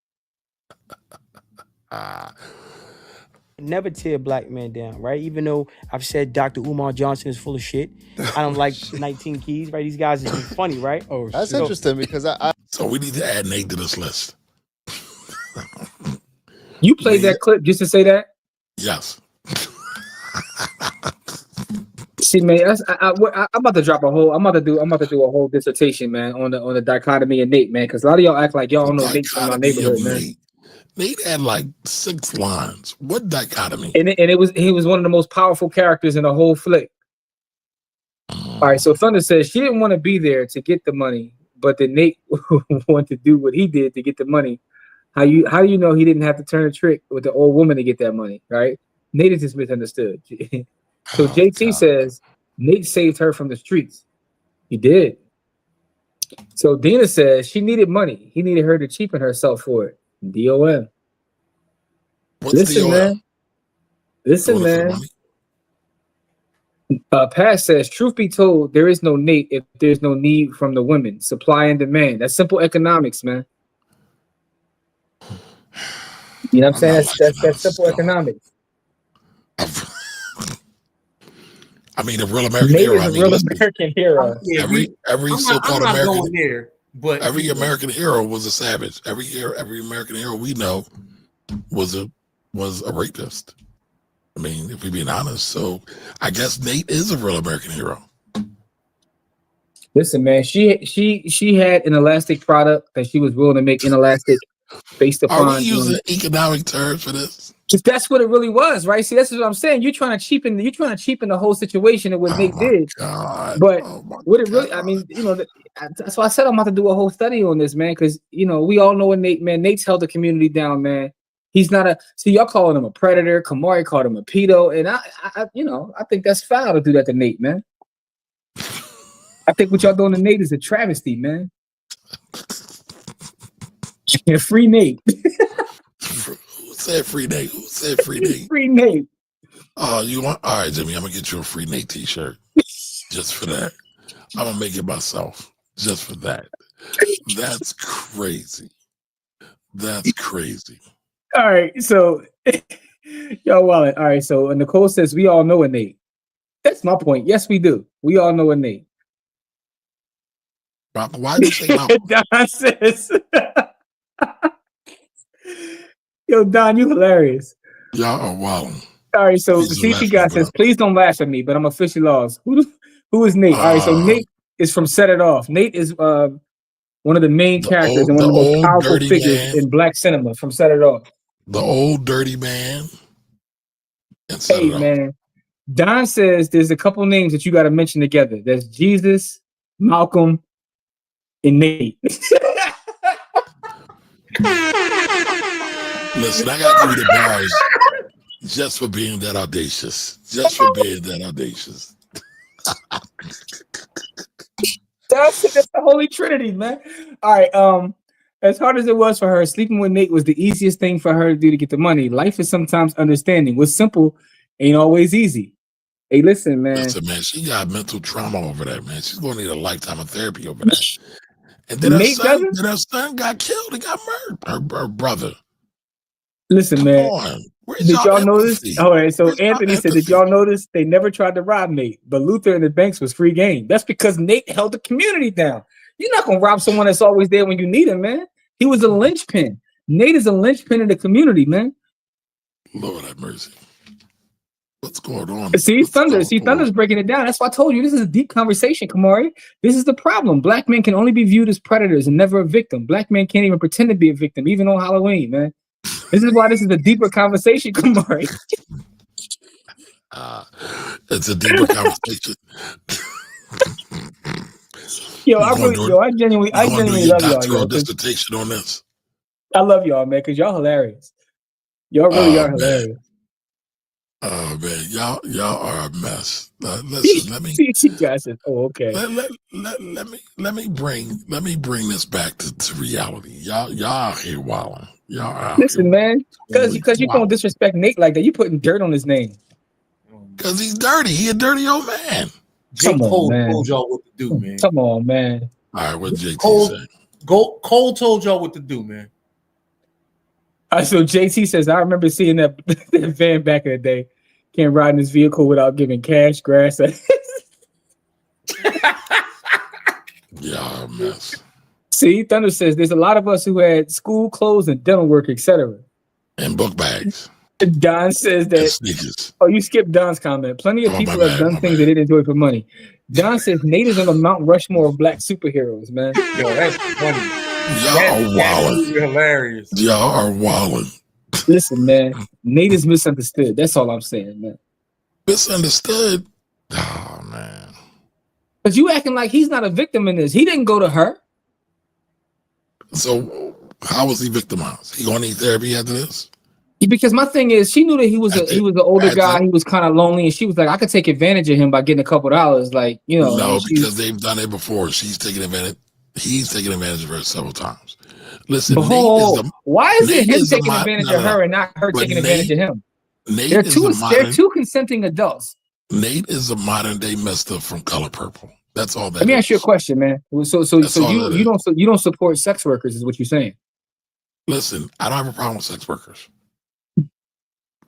Never tear black men down, right? Even though I've said Dr. Umar Johnson is full of shit. I don't like 19 Keys, right? These guys is funny, right? Oh, that's interesting because I. So we need to add Nate to this list. You played that clip just to say that? Yes. See, man, I'm about to drop a whole. I'm about to do a whole dissertation, man, on the dichotomy of Nate, man, because a lot of y'all act like y'all don't know Nate from my neighborhood, man. Nate had like 6 lines. What dichotomy? And he was one of the most powerful characters in the whole flick. All right, so Thunder says she didn't want to be there to get the money, but then Nate wanted to do what he did to get the money. How do you know he didn't have to turn a trick with the old woman to get that money, right? Nate is just misunderstood. So JT says Nate saved her from the streets. He did. So Dina says she needed money. He needed her to cheapen herself for it. DOM. Listen, man. Pat says, truth be told, there is no Nate if there's no need from the women. Supply and demand. That's simple economics, man. You know what I'm saying? That's simple economics. I mean, a real American hero. Nate is a real American hero. Every so-called American, going there, but every American hero was a savage. Every American hero we know was a rapist. I mean, if we're being honest. So I guess Nate is a real American hero. Listen, man, she had an elastic product that she was willing to make inelastic based upon. Are we using economic terms for this? Just that's what it really was, right? See, that's what I'm saying. You're trying to cheapen the whole situation of what Nate did. God. But what it really, I mean, you know, that's why I said I'm about to do a whole study on this, man, because you know we all know Nate, man. Nate's held the community down, man. He's not y'all calling him a predator. Kamari called him a pedo, and I think that's foul to do that to Nate, man. I think what y'all doing to Nate is a travesty, man. Free Nate. Who said free Nate? Who said free Nate? Free Nate. Oh, you want? All right, Jimmy, I'm gonna get you a free Nate T-shirt just for that. I'm gonna make it myself just for that. That's crazy. That's crazy. All right, so y'all wallet. All right, so Nicole says we all know a Nate. That's my point. Yes, we do. We all know a Nate. Why do you say Malcolm? Don says, "Yo, Don, you hilarious." Y'all are wild. All right, so the CP guy says, "Please don't laugh at me, but I'm officially lost." Who is Nate? All right, so Nate is from Set It Off. Nate is one of the main characters and one of the most powerful figures in Black cinema from Set It Off. The old dirty man. Hey, man. Don says there's a couple names that you got to mention together. There's Jesus, Malcolm, and Nate. Listen, I got to give you the bars just for being that audacious. Just for being that audacious. That's the Holy Trinity, man. All right. As hard as it was for her, sleeping with Nate was the easiest thing for her to do to get the money. Life is sometimes understanding. What's simple ain't always easy. Hey, listen, man. Listen, man, she got mental trauma over that, man. She's going to need a lifetime of therapy over that. And then Nate doesn't? her son got killed. He got murdered. Her brother. Listen, Come man. on. Where's Did y'all notice? empathy? All right. So Where's y'all Anthony said, "Did empathy? y'all notice they never tried to rob Nate, but Luther and the banks was free game? That's because Nate held the community down. You're not gonna rob someone that's always there when you need him, man. He was a linchpin. Nate is a linchpin in the community, man. Lord have mercy. What's going on? See, Thunder's breaking it down. That's why I told you this is a deep conversation, Kamari. This is the problem. Black men can only be viewed as predators and never a victim. Black men can't even pretend to be a victim, even on Halloween, man. This is why this is a deeper conversation, Kamari. It's a deeper conversation. I genuinely love y'all. Doctoral dissertation on this. I love y'all, man, because y'all hilarious. Y'all really are hilarious. Oh man, y'all are a mess. Listen, let me. Okay. Let me bring this back to reality. Y'all out here wilding. Y'all out. Listen, man, because you don't disrespect Nate like that. You putting dirt on his name. Because he's dirty. He a dirty old man. J. Cole told y'all what to do, man. Come on, man. All right, what JT say? Cole told y'all what to do, man. So JT says, I remember seeing that van back in the day. Can't ride in his vehicle without giving cash, grass. Y'all a mess. See, Thunder says there's a lot of us who had school clothes and dental work, etc. And book bags. Don says that. Sneakers. Oh, you skipped Don's comment. Plenty of people have done things they didn't enjoy for money. Don says Nate is on the Mount Rushmore of black superheroes, man. Yo, that's funny. Y'all are wilding. Hilarious. Y'all are wilding. Listen, man. Nate is misunderstood. That's all I'm saying, man. Misunderstood? Oh, man. But you acting like he's not a victim in this. He didn't go to her. So how was he victimized? He gonna need therapy after this? Because my thing is, she knew that he was an older guy. He was kind of lonely, and she was like, I could take advantage of him by getting a couple $, like, you know. No, because they've done it before. She's taken advantage. He's taken advantage of her several times. Listen, why is it him taking advantage of her and not her taking advantage of him? They're two consenting adults. Nate is a modern day Mister from Color Purple. That's all that. Let me ask you a question, man. So you don't support sex workers, is what you're saying? Listen, I don't have a problem with sex workers.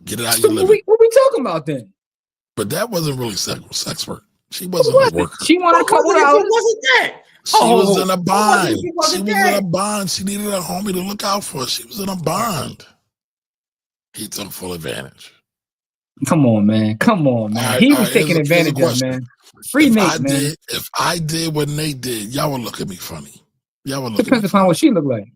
Get it out of your living. What we talking about then? But that wasn't really sex work. She wasn't a worker. She wanted a couple $. Wasn't that? She was in a bind. She was in a bind. She needed a homie to look out for. She was in a bind. He took full advantage. Come on, man. He was taking advantage of, man. Free Nate, man. If I did what Nate did, y'all would look at me funny. Y'all would look at me Depends upon what she looked like.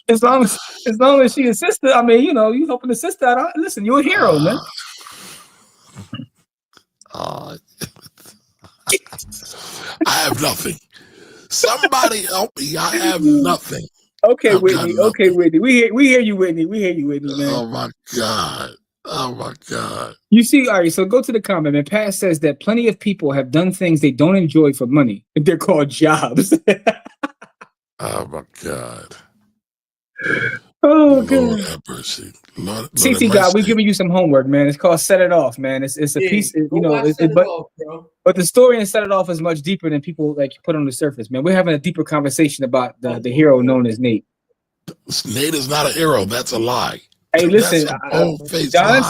As long as she a sister, I mean, you know, you helping the sister out. Listen, you're a hero, man. I have nothing. Somebody help me. I have nothing. Okay, Whitney. Okay, Whitney. We hear you, Whitney. We hear you, Whitney, man. Oh my God. You see, all right, so go to the comment, man. Pat says that plenty of people have done things they don't enjoy for money. They're called jobs. Oh my God. Oh, God. Have mercy. Lord CT God, we're giving you some homework, man. It's called Set It Off, man. It's a piece, you know, but the story in Set It Off is much deeper than people like put on the surface, man. We're having a deeper conversation about the hero known as Nate. Nate is not a hero. That's a lie. Hey, listen, Don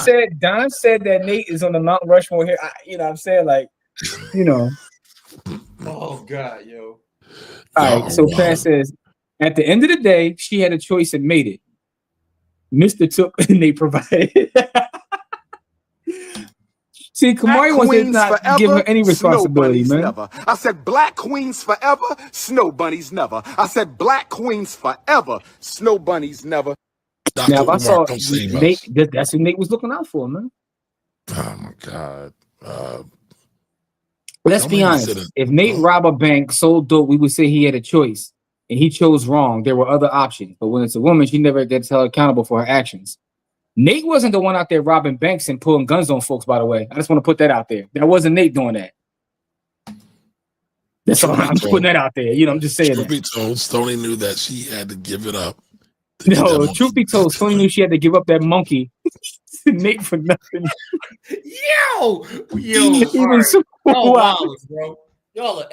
said that Nate is on the Mount Rushmore here. You know what I'm saying? Like, you know. Oh, God, yo. All right, so Pat says, at the end of the day, she had a choice and made it. Mr. took and they provided. See, Kamari wants to not give her any responsibility, man. Never. I said black queens forever, snow bunnies never. I said black queens forever, snow bunnies never. Now, if I saw Nate, that's who Nate was looking out for, man. Oh, my God. Let's be honest. If Nate robbed a bank, sold dope, we would say he had a choice. And he chose wrong. There were other options. But when it's a woman, she never gets held accountable for her actions. Nate wasn't the one out there robbing banks and pulling guns on folks, by the way. I just want to put that out there. That wasn't Nate doing that. That's all. I'm just putting that out there. I'm just saying Truth that. be told, Stoney knew that she had to give it up. No, truth be told, Stoney knew she had to give up that monkey to Nate for nothing. Yo, Even so, wow, bro. Y'all are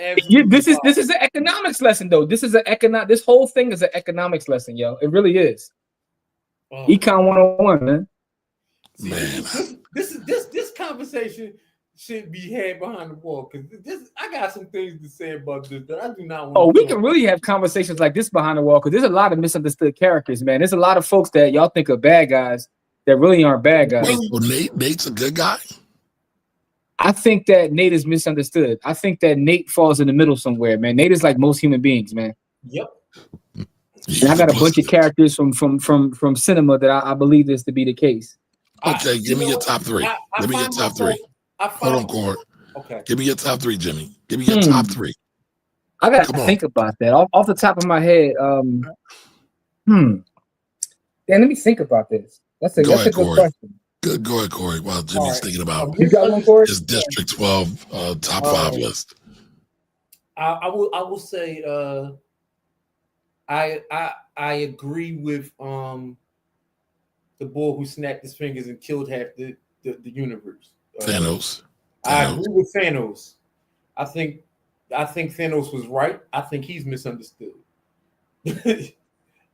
this is an economics lesson, though. This whole thing is an economics lesson, yo. It really is. Econ 101, man. This conversation should be had behind the wall because I got some things to say about this, but I do not want. Oh, we can really have conversations like this behind the wall because there's a lot of misunderstood characters, man. There's a lot of folks that y'all think are bad guys that really aren't bad guys. Wait, so Nate's a good guy? I think that Nate is misunderstood. I think that Nate falls in the middle somewhere, man. Nate is like most human beings, man. Yep. And I got a bunch of characters from cinema that I believe this to be the case. Okay, give me your top three. Give me your top three. Hold on, Cord. Okay. Give me your top three, Jimmy. Give me your top three. I gotta think about that. Off the top of my head, Dan, let me think about this. That's a good question. Good, go ahead, Corey. While Jimmy's thinking about you got one, Corey? his District 12 top 5 list. I will say I agree with the boy who snapped his fingers and killed half the universe. Thanos. I agree with Thanos. I think Thanos was right. I think he's misunderstood.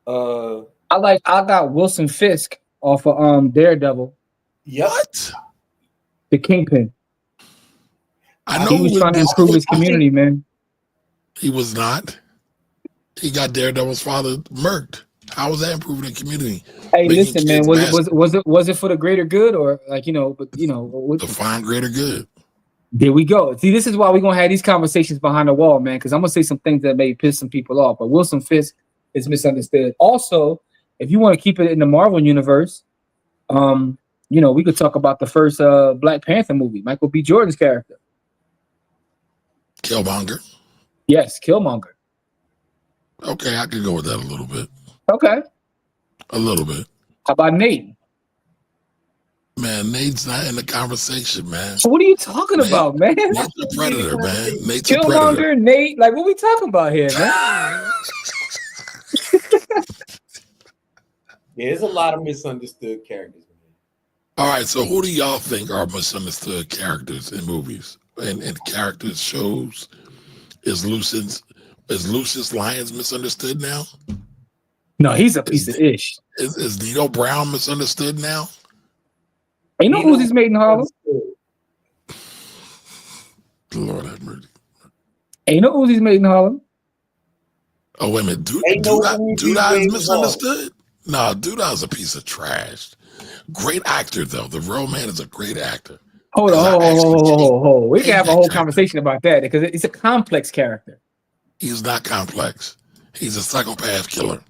I got Wilson Fisk off of Daredevil. Yep. What? The Kingpin. I know he was trying to improve his community, man. He was not. He got Daredevil's father murked. How was that improving the community? Hey, listen, man. Was it for the greater good or to find greater good? There we go. See, this is why we're gonna have these conversations behind the wall, man. Because I'm gonna say some things that may piss some people off. But Wilson Fisk is misunderstood. Also, if you want to keep it in the Marvel universe, we could talk about the first Black Panther movie, Michael B. Jordan's character. Killmonger. Yes, Killmonger. Okay, I could go with that a little bit. Okay. A little bit. How about Nate? Man, Nate's not in the conversation, man. What are you talking about, man? Nate's a predator, man. Nate's Killmonger, a predator. Nate, like what we talking about here, man? Yeah, there's a lot of misunderstood characters. All right, so who do y'all think are misunderstood characters in movies and characters shows? Is Lucius Lyons misunderstood now? No, he's a piece of ish. Is Nino Brown misunderstood now? Ain't no Uzi's made in Harlem. Lord have mercy. Ain't no Uzi's made in Harlem. Oh, wait a minute. Duda is misunderstood? No, Duda is a piece of trash. Great actor, though. The real man is a great actor. Hold on. We can have a whole conversation about that because it's a complex character. He's not complex. He's a psychopath killer.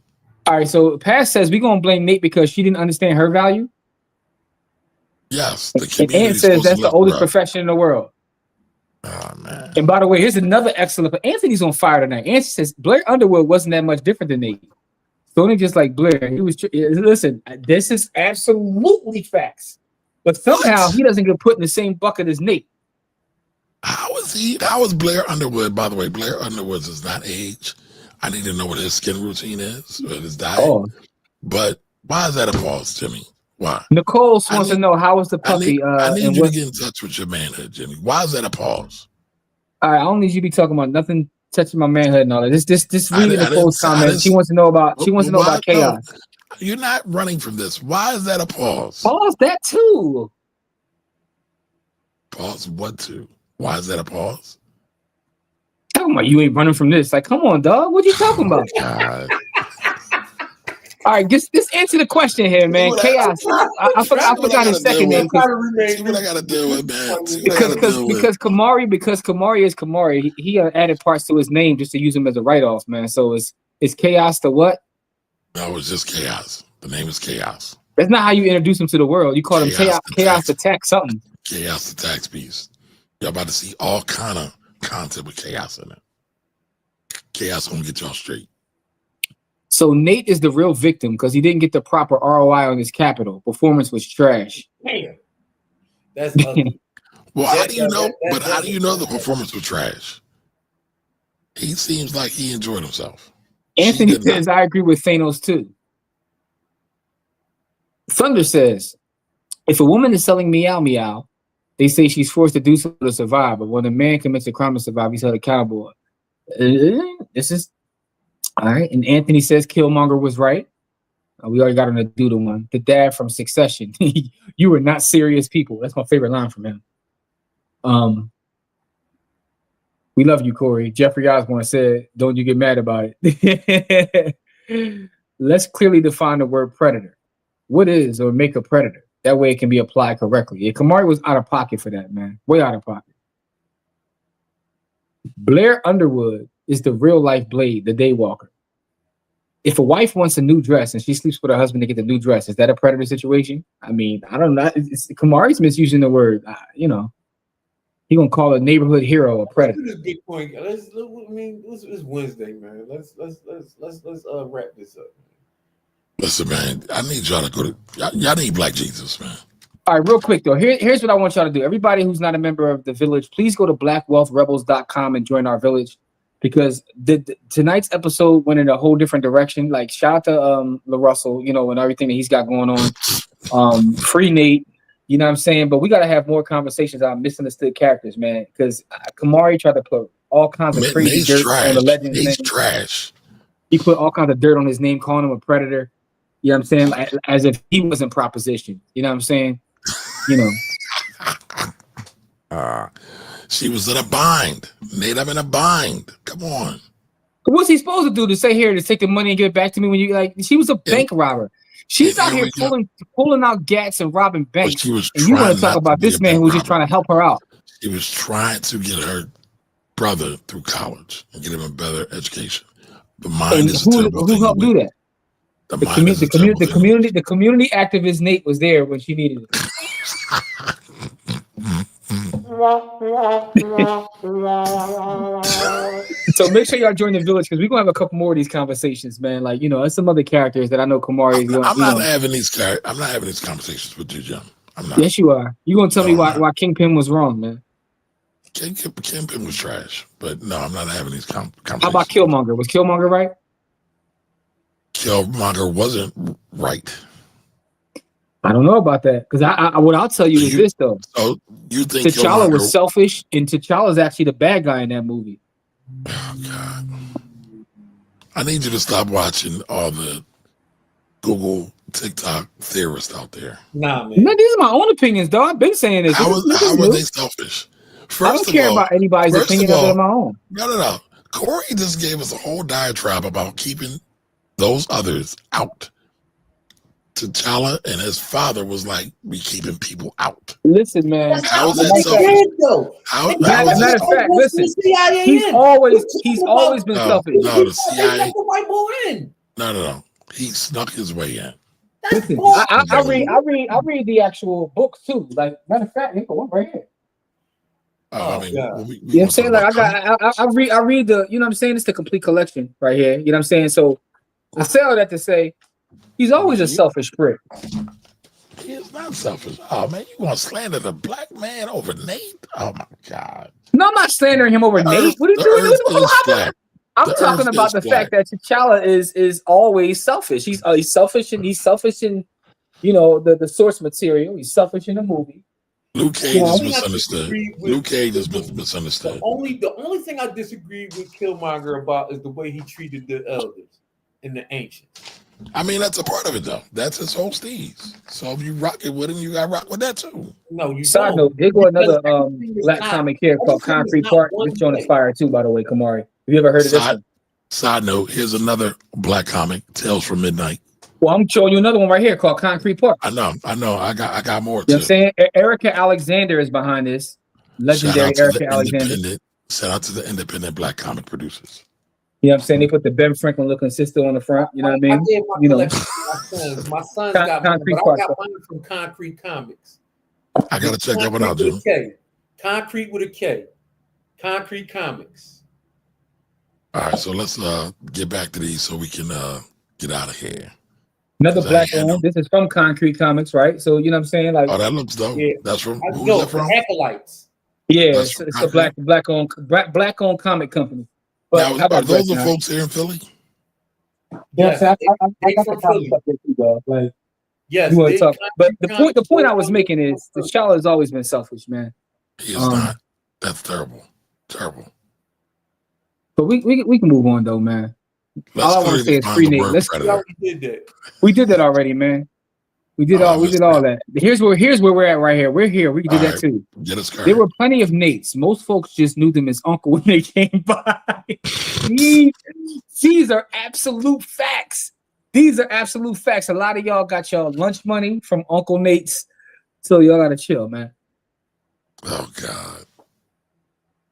All right, so Pass says we're gonna blame Nate because she didn't understand her value. Yes, and Ant says that's the oldest profession in the world. Oh man! And by the way, here's another excellent. Anthony's on fire tonight. Anthony says Blair Underwood wasn't that much different than Nate. So only just like Blair, he was. Listen, this is absolutely facts, but somehow he doesn't get put in the same bucket as Nate. How is Blair Underwood? By the way, Blair Underwood does not age. I need to know what his skin routine is, or his diet. Oh. But why is that a pause, Jimmy? Why? Nicole wants to know how was the puppy. I need you to get in touch with your manhood, Jimmy. Why is that a pause? All right, I don't need you to be talking about nothing touching my manhood and all that. Just reading Nicole's comment. She wants to know about chaos. No, you're not running from this. Why is that a pause? Pause that too. Pause what to? Why is that a pause? Talking about you ain't running from this. Like, come on, dog. What you talking about? God. All right, just answer the question here, man. Chaos. I forgot his second name. See what I gotta deal with, man. Because Kamari is Kamari. He added parts to his name just to use him as a write-off, man. So is Chaos the what? No, it's just Chaos. The name is Chaos. That's not how you introduce him to the world. You call him Chaos Attack something. Chaos Attacks piece. Y'all about to see all kind of content with Chaos in it. Chaos gonna get y'all straight. So Nate is the real victim because he didn't get the proper ROI on his capital. Performance was trash. Damn. That's ugly. Well, how do you know? But how do you know the performance was trash? He seems like he enjoyed himself. Anthony says, I agree with Thanos too. Thunder says, if a woman is selling meow meow, they say she's forced to do so to survive. But when a man commits a crime to survive, he's held accountable. This is all right. And Anthony says Killmonger was right. We already got him to do the one. The dad from Succession. You were not serious people. That's my favorite line from him. We love you, Corey. Jeffrey Osborne said, don't you get mad about it. Let's clearly define the word predator. What is or make a predator? That way it can be applied correctly. Yeah, Kamari was out of pocket for that, man. Way out of pocket. Blair Underwood is the real life Blade, the Daywalker. If a wife wants a new dress and she sleeps with her husband to get the new dress, is that a predator situation? I mean, I don't know. Kamari's misusing the word. He gonna call a neighborhood hero a predator. That's a good point. It's Wednesday, man. Let's wrap this up. Listen, man, I need y'all to go to y'all need Black Jesus, man. All right, real quick though. Here's what I want y'all to do. Everybody who's not a member of the village, please go to blackwealthrebels.com and join our village, because tonight's episode went in a whole different direction. Like, shout out to LaRussell, and everything that he's got going on. Free Nate, you know what I'm saying? But we gotta have more conversations on misunderstood characters, man. Because Kamari tried to put all kinds of crazy dirt on the legend. He's trash. He put all kinds of dirt on his name, calling him a predator. You know what I'm saying? Like, as if he wasn't proposition. You know what I'm saying? She was in a bind. Nate, I'm in a bind. Come on. What's he supposed to do? To say here to take the money and give it back to me when you like? She was a bank robber. She's out here pulling out gats and robbing banks. And you want to talk about this man who was just trying to help her out? She was trying to get her brother through college and get him a better education. The mind is who helped do that? The community activist Nate was there when she needed it. So make sure y'all join the village, because we're gonna have a couple more of these conversations, man. Like, there's some other characters that I know Kamari is going. I'm not having these conversations with you, Jim. I'm not. Yes, you are. You gonna tell me why Kingpin was wrong, man? Kingpin was trash, but no, I'm not having these conversations. How about Killmonger? Was Killmonger right? Killmonger wasn't right. I don't know about that, because what I'll tell you is this though. So you think T'Challa was selfish, and T'Challa's actually the bad guy in that movie. Oh God! I need you to stop watching all the Google, TikTok theorists out there. Nah, man. No, these are my own opinions, though. I've been saying this. How are they selfish? I don't care about anybody's opinion other than my own. No. Corey just gave us a whole diatribe about keeping those others out. T'Challa and his father was like, we keeping people out. Listen, man. How is that selfish? Matter of fact, listen. He's always been selfish. No, the CIA. No. He snuck his way in. Listen, I read the actual books too. Like, matter of fact, one right here. You know what I'm saying? Like, I read the, you know what I'm saying? It's the complete collection right here. You know what I'm saying? So I say all that to say he's always a selfish prick. He is not selfish. Oh man, you want to slander the black man over Nate? Oh my God. No, I'm not slandering him over Nate. What are you doing? I'm talking about the fact that T'Challa is always selfish. He's selfish and the source material. He's selfish in the movie. Luke Cage is misunderstood. Luke Cage is misunderstood. The only thing I disagree with Killmonger about is the way he treated the elders and the ancients. I mean, that's a part of it, though. That's his whole steez. So if you rock it with him, you got to rock with that, too. No, you Side note, there go another black comic here called Concrete Park. This joint is fire, too, by the way, Kamari. Have you ever heard of this one? Side note, here's another black comic, Tales from Midnight. Well, I'm showing you another one right here called Concrete Park. I know. I got more, too. You know what I'm saying? Erica Alexander is behind this. Legendary Erica Alexander. Shout out to the independent black comic producers. You know what I'm saying? They put the Ben Franklin looking sister on the front. You know what I mean? I did my son's got mine, but I got mine from Concrete Comics. I got to check that one out, Jim. Concrete with a K. Concrete Comics. All right, so let's get back to these so we can Get out of here. Another 'Cause I black ain't had one. no- This is from Concrete Comics, right? So you know what I'm saying? Like, Oh, that looks dope. Yeah. That's from I who's know that from? the acolytes. yeah, That's it's, from it's a Concrete? black owned comic company. But Now, how are about those the Brett, folks here in Philly? Yes, I they got the from comic Philly. stuff there too, dog. Like, Yes, you want to they talk? But Concrete the point I Comics was making is the T'Challa has always been selfish, man. He is not. That's terrible. Terrible. But we can move on though, man. Let's All I want to say clearly is find free the Nate. word Let's. We predator. already did that. We did that already, man. We did Oh, I all missed that. Here's where we're at right here. We're here. We did All that right. too. Get us There started. were plenty of Nates. Most folks just knew them as Uncle when they came by. These are absolute facts. These are absolute facts. A lot of y'all got y'all lunch money from Uncle Nate's, so y'all gotta chill, man. Oh, God.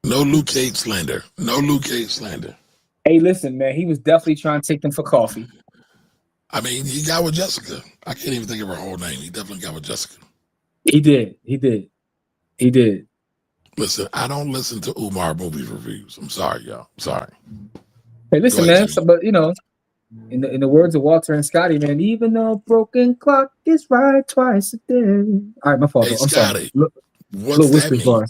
No Luke Cage slander. No Luke Cage slander. Hey, listen, man. He was definitely trying to take them for coffee. I mean, he got with Jessica. I can't even think of her whole name. He definitely got with Jessica. He did. Listen, I don't listen to Umar movie reviews. I'm sorry, y'all. I'm sorry. Hey, listen, Go ahead, man. Jimmy. So, but you know, in the words of Walter and Scotty, man, even though a broken clock is right twice a day. All right, my fault. Hey, I'm sorry. Scotty, Look, what's little that whispers mean? bar.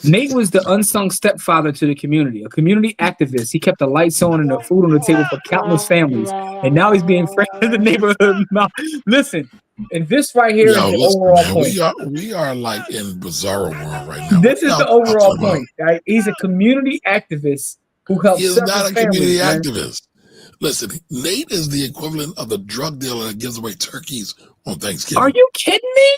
Nate was the unsung stepfather to the community, a community activist. He kept the lights on and the food on the table for countless families. And now he's being friends with the neighborhood. Listen, and this right here is Yo, the listen, overall man. point. We are like in bizarro world right now. This is What the y'all overall talking about? point. Right? He's a community activist who He helps is several not a community families, man. activist. Listen, Nate is the equivalent of the drug dealer that gives away turkeys on Thanksgiving. Are you kidding me?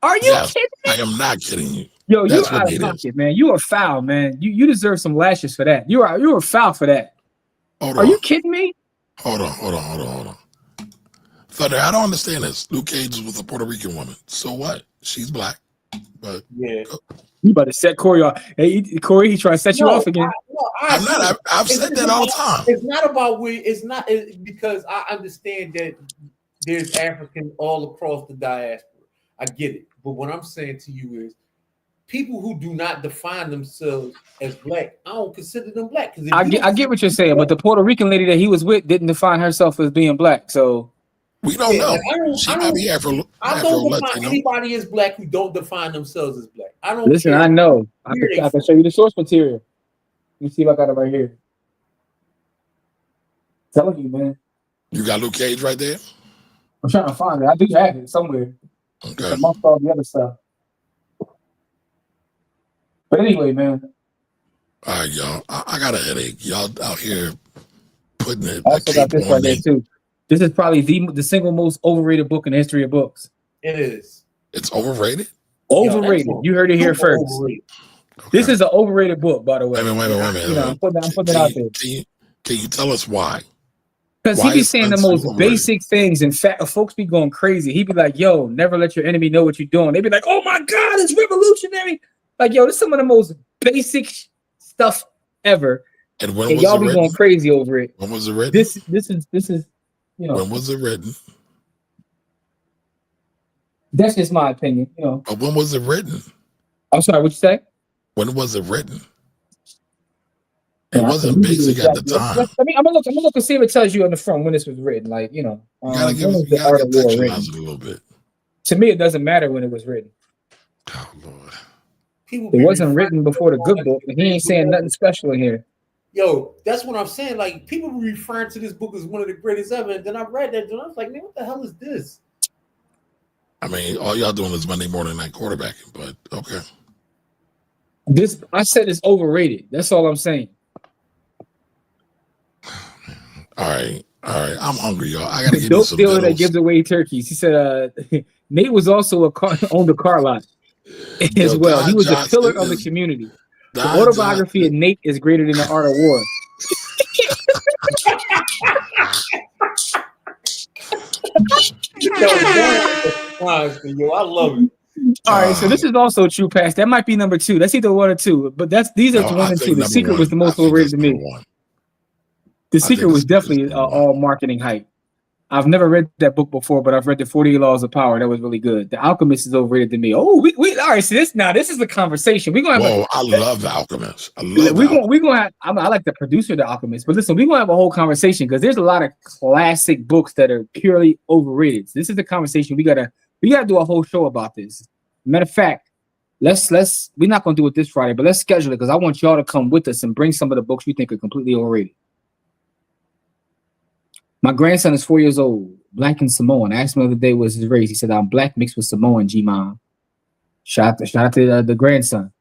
Are you Yes, kidding me? I am not kidding you. Yo, That's you're what out of Nate pocket, is. man. You are foul, man. You deserve some lashes for that. You are foul for that. Hold Are on. you kidding me? Hold on. Thunder, I don't understand this. Luke Cage is with a Puerto Rican woman. So what? She's black. But Yeah. You about to set Corey off. Hey, Corey, he trying to set you off again. I'm not. I've said that all the time. It's not about where. It's not because I understand that there's Africans all across the diaspora. I get it, but what I'm saying to you is, people who do not define themselves as black, I don't consider them black. Because I get what you're saying, but the Puerto Rican lady that he was with didn't define herself as being black. So we don't know. Like, She might be Afro don't define Latino. anybody as black who don't define themselves as black. I don't listen, care. I know. I can show you the source material. Let me see if I got it right here. Telling you, man. You got Luke Cage right there? I'm trying to find it. I do have it somewhere. Okay. Amongst all the other stuff. But anyway, man. All right, y'all. I got a headache. Y'all out here putting it. I also got this right there too. This is probably the single most overrated book in the history of books. It is. It's overrated? Overrated. You heard it here first. Okay. This is an overrated book, by the way. Wait a minute. You know, I'm putting it out there. Can you tell us why? Because he be saying the most basic things. In fact, folks be going crazy. He be like, yo, never let your enemy know what you're doing. They be like, oh my God, it's revolutionary. Like, yo, this is some of the most basic stuff ever. And when was y'all it be written? going crazy over it. When was it written? This is, you know. When was it written? That's just my opinion, you know. But when was it written? I'm sorry, what you say? When was it written? It wasn't basic at the time. I'm gonna look and see if it tells you on the front when this was written. Like, you know, You gotta contextualize it a little bit. To me, it doesn't matter when it was written. Oh Lord. It wasn't written before the good book, and he ain't saying nothing special in here. Yo, that's what I'm saying. Like, people were referring to this book as one of the greatest ever, and then I read that, and I was like, man, what the hell is this? I mean, all y'all doing is Monday morning night quarterbacking, but okay. This I said it's overrated. That's all I'm saying. All right. I'm hungry, y'all. I gotta The give you dope some dealer that vittles. gives away turkeys. He said, Nate was also owned a car lot as well. He was a pillar of the community. The autobiography of Nate is greater than the art of war. Yo, I love it. All right, so this is also true pass. That might be number 2. That's either 1 or 2, but these are 1 and 2. The Secret was the most overrated to me. The Secret was definitely all marketing hype. I've never read that book before, but I've read the 48 Laws of Power. That was really good. The Alchemist is overrated to me. Oh, we all right. So this is the conversation. We're gonna have I love The Alchemist. we're gonna have. I like the producer of The Alchemist, but listen, we're gonna have a whole conversation because there's a lot of classic books that are purely overrated. So this is the conversation we gotta do a whole show about this. Matter of fact, let's we're not gonna do it this Friday, but let's schedule it because I want y'all to come with us and bring some of the books we think are completely overrated. My grandson is 4 years old, black and Samoan. I asked him the other day what was his race. He said, I'm black mixed with Samoan, G-Mom. Shout out to the grandson.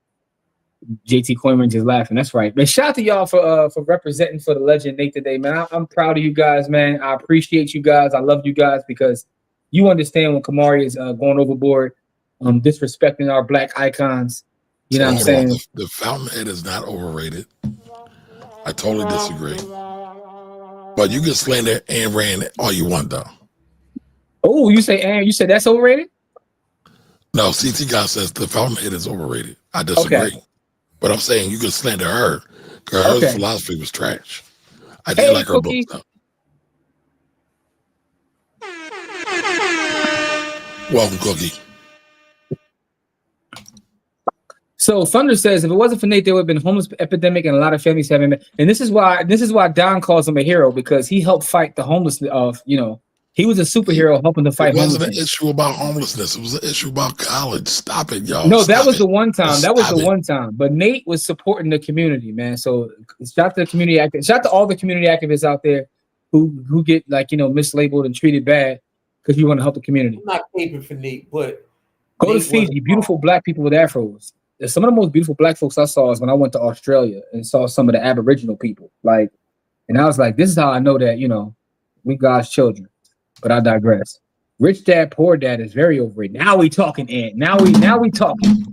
JT Coleman just laughing. That's right. But shout out to y'all for representing for the legend Nate today, man. I'm proud of you guys, man. I appreciate you guys. I love you guys because you understand when Kamari is going overboard, disrespecting our black icons. You know what I'm saying? The Fountainhead is not overrated. I totally disagree. But you can slander Ayn Rand all you want, though. Oh, you said that's overrated? No, CT God says the Fountainhead is overrated. I disagree. Okay. But I'm saying you can slander her because her philosophy was trash. I did like her book, though. Welcome, Cookie. So Thunder says, if it wasn't for Nate, there would have been a homeless epidemic and a lot of families having been. And this is why Don calls him a hero, because he helped fight the homelessness of, he was a superhero helping to fight homelessness. It wasn't an issue about homelessness. It was an issue about college. Stop it, y'all. No, that was the one time. That was the one time. But Nate was supporting the community, man. So shout out to the community activists. Shout out to all the community activists out there who get mislabeled and treated bad because you want to help the community. I'm not caping for Nate, but go to Fiji. Beautiful black people with afros. Some of the most beautiful black folks I saw is when I went to Australia and saw some of the Aboriginal people. And I was like, this is how I know that, we God's children. But I digress. Rich Dad, Poor Dad is very overrated. Now we talking, Ant. Now we talking.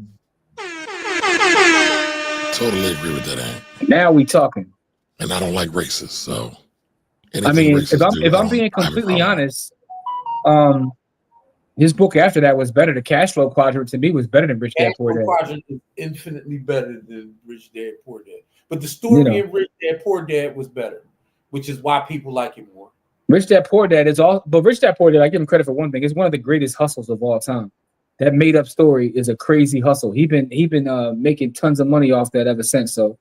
Totally agree with that, Ant. Now we talking. And I don't like racists, so. I mean, if I'm being completely honest, his book after that was better. The Cash Flow Quadrant to me was better than Rich Dad Poor Dad. Quadrant is infinitely better than Rich Dad Poor Dad. But the story in Rich Dad Poor Dad was better, which is why people like it more. Rich Dad Poor Dad is all, but Rich Dad Poor Dad, I give him credit for one thing. It's one of the greatest hustles of all time. That made up story is a crazy hustle. He been making tons of money off that ever since. So,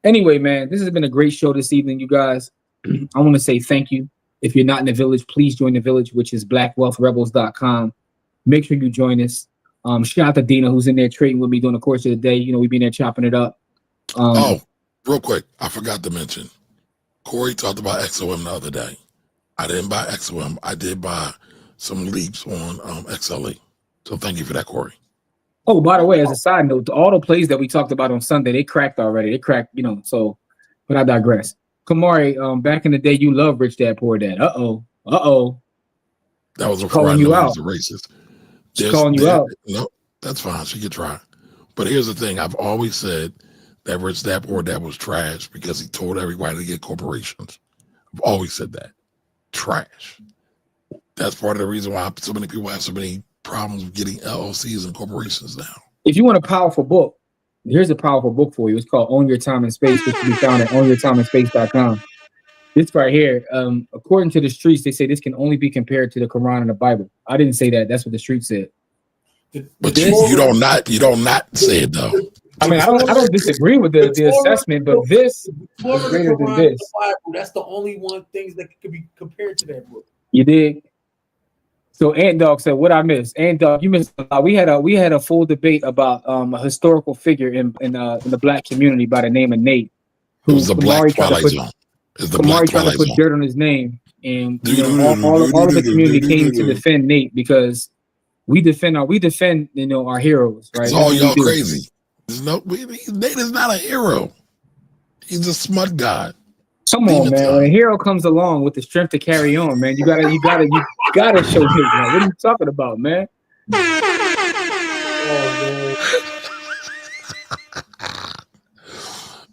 Anyway, man, this has been a great show this evening, you guys. I want to say thank you. If you're not in the village, please join the village, which is blackwealthrebels.com. Make sure you join us. Shout out to Dina, who's in there trading with me during the course of the day. We've been there chopping it up. Real quick, I forgot to mention. Corey talked about XOM the other day. I didn't buy XOM. I did buy some leaps on XLE. So thank you for that, Corey. Oh, by the way, as a side note, all the plays that we talked about on Sunday, they cracked already. They cracked, so, but I digress. Kamari, back in the day, you loved Rich Dad, Poor Dad. Uh-oh. That was before I knew he was a racist. She's calling you out. No, that's fine. She could try. But here's the thing. I've always said that Rich Dad Poor Dad was trash because he told everybody to get corporations. I've always said that. Trash. That's part of the reason why so many people have so many problems with getting LLCs and corporations now. If you want a powerful book, here's a powerful book for you. It's called Own Your Time and Space, which can be found at ownyourtimeandspace.com. This right here, according to the streets, they say this can only be compared to the Quran and the Bible. I didn't say that. That's what the streets said. But you don't not say it though. I mean, I don't disagree with the assessment, but this is greater than this. That's the only one things that could be compared to that book. You dig? So Ant Dog said, "What I missed? Ant Dog, you missed a lot. We had a full debate about a historical figure in the black community by the name of Nate, who was the Black Twilight Zone. Kamari tried to put dirt on his name, and all of the community came to defend Nate because we defend our heroes, right? It's all y'all crazy. Nate is not a hero. He's a smut god. Come on, man. When a hero comes along with the strength to carry on, man, you gotta show him. Man. What are you talking about, man?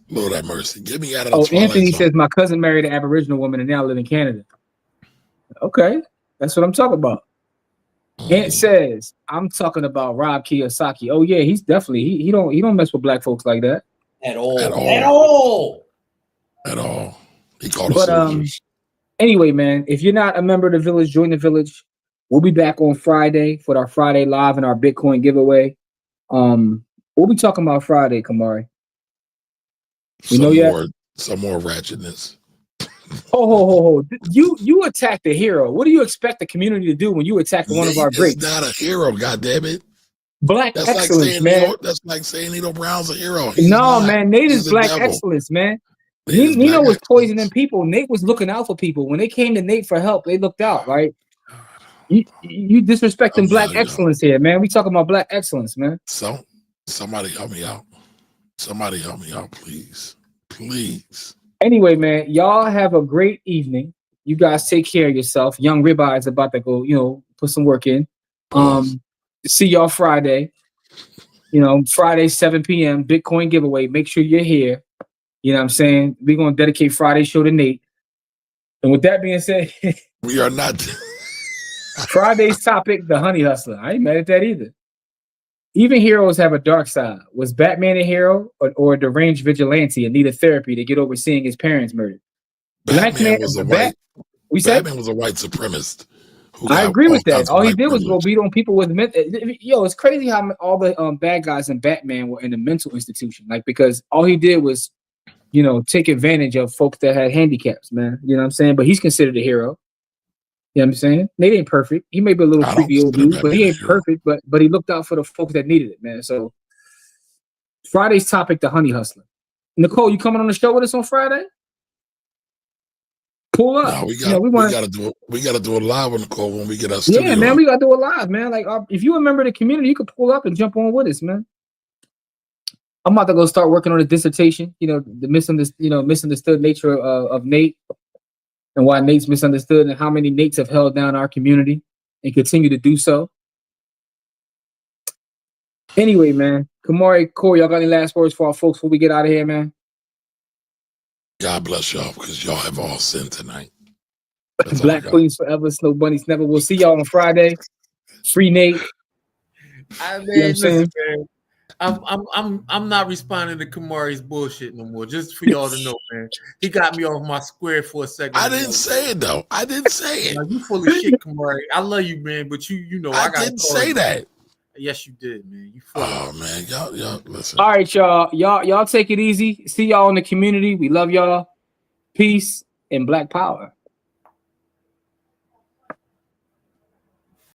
Lord have mercy. Get me out of the Anthony says my cousin married an Aboriginal woman and now live in Canada. Okay, that's what I'm talking about. Ant says I'm talking about Rob Kiyosaki. Oh yeah, he's definitely he don't mess with black folks like that at all. He called us soldiers. Anyway, man, if you're not a member of the village, join the village. We'll be back on Friday for our Friday live and our Bitcoin giveaway. We'll be talking about Friday, Kamari. You know yet? Some more ratchetness. Ho. You attacked the hero. What do you expect the community to do when you attack one of our greats? He's not a hero, goddammit. Black That's excellence, like man. That's like saying Nino Brown's a hero. Man, Nate is black excellence, man. Nino was poisoning people. Nate was looking out for people. When they came to Nate for help, they looked out, right? You disrespecting black excellence here, man. We talking about black excellence, man. So somebody help me out. Somebody help me out, please. Please. Anyway, man, y'all have a great evening. You guys take care of yourself. Young Ribeye is about to go, put some work in. See y'all Friday. Friday, 7 p.m. Bitcoin giveaway. Make sure you're here. You know what I'm saying? We're gonna dedicate Friday's show to Nate. And with that being said, we are not Friday's topic, the honey hustler. I ain't mad at that either. Even heroes have a dark side. Was Batman a hero or a deranged vigilante and needed therapy to get over seeing his parents murdered? Batman was a white supremacist. I agree with that. All he did was go beat on people with it's crazy how all the bad guys in Batman were in a mental institution. Because all he did was, take advantage of folks that had handicaps, man. You know what I'm saying? But he's considered a hero. You know what I'm saying? Nate ain't perfect. He may be a little creepy old dude, but he ain't perfect. But he looked out for the folks that needed it, man. So Friday's topic, the honey hustler. Nicole, you coming on the show with us on Friday? Pull up. No, we gotta do it live with Nicole when we get our studio. Yeah, man, we gotta do it live, man. If you a member of the community, you could pull up and jump on with us, man. I'm about to go start working on a dissertation. The misunderstood nature of Nate. And why Nate's misunderstood and how many Nates have held down our community and continue to do so. Anyway, man, Kamari, Corey, y'all got any last words for our folks before we get out of here, man? God bless y'all because y'all have all sinned tonight. Black Queens forever, Snow Bunnies never. We'll see y'all on Friday. Free Nate. Listen, man. I'm not responding to Kamari's bullshit no more. Just for y'all to know, man. He got me off my square for a second. I didn't say it though. I didn't say it. You full of shit, Kamari. I love you, man, but I didn't say that. Yes, you did, man. You full of man, y'all listen. All right, y'all take it easy. See y'all in the community. We love y'all. Peace and Black Power.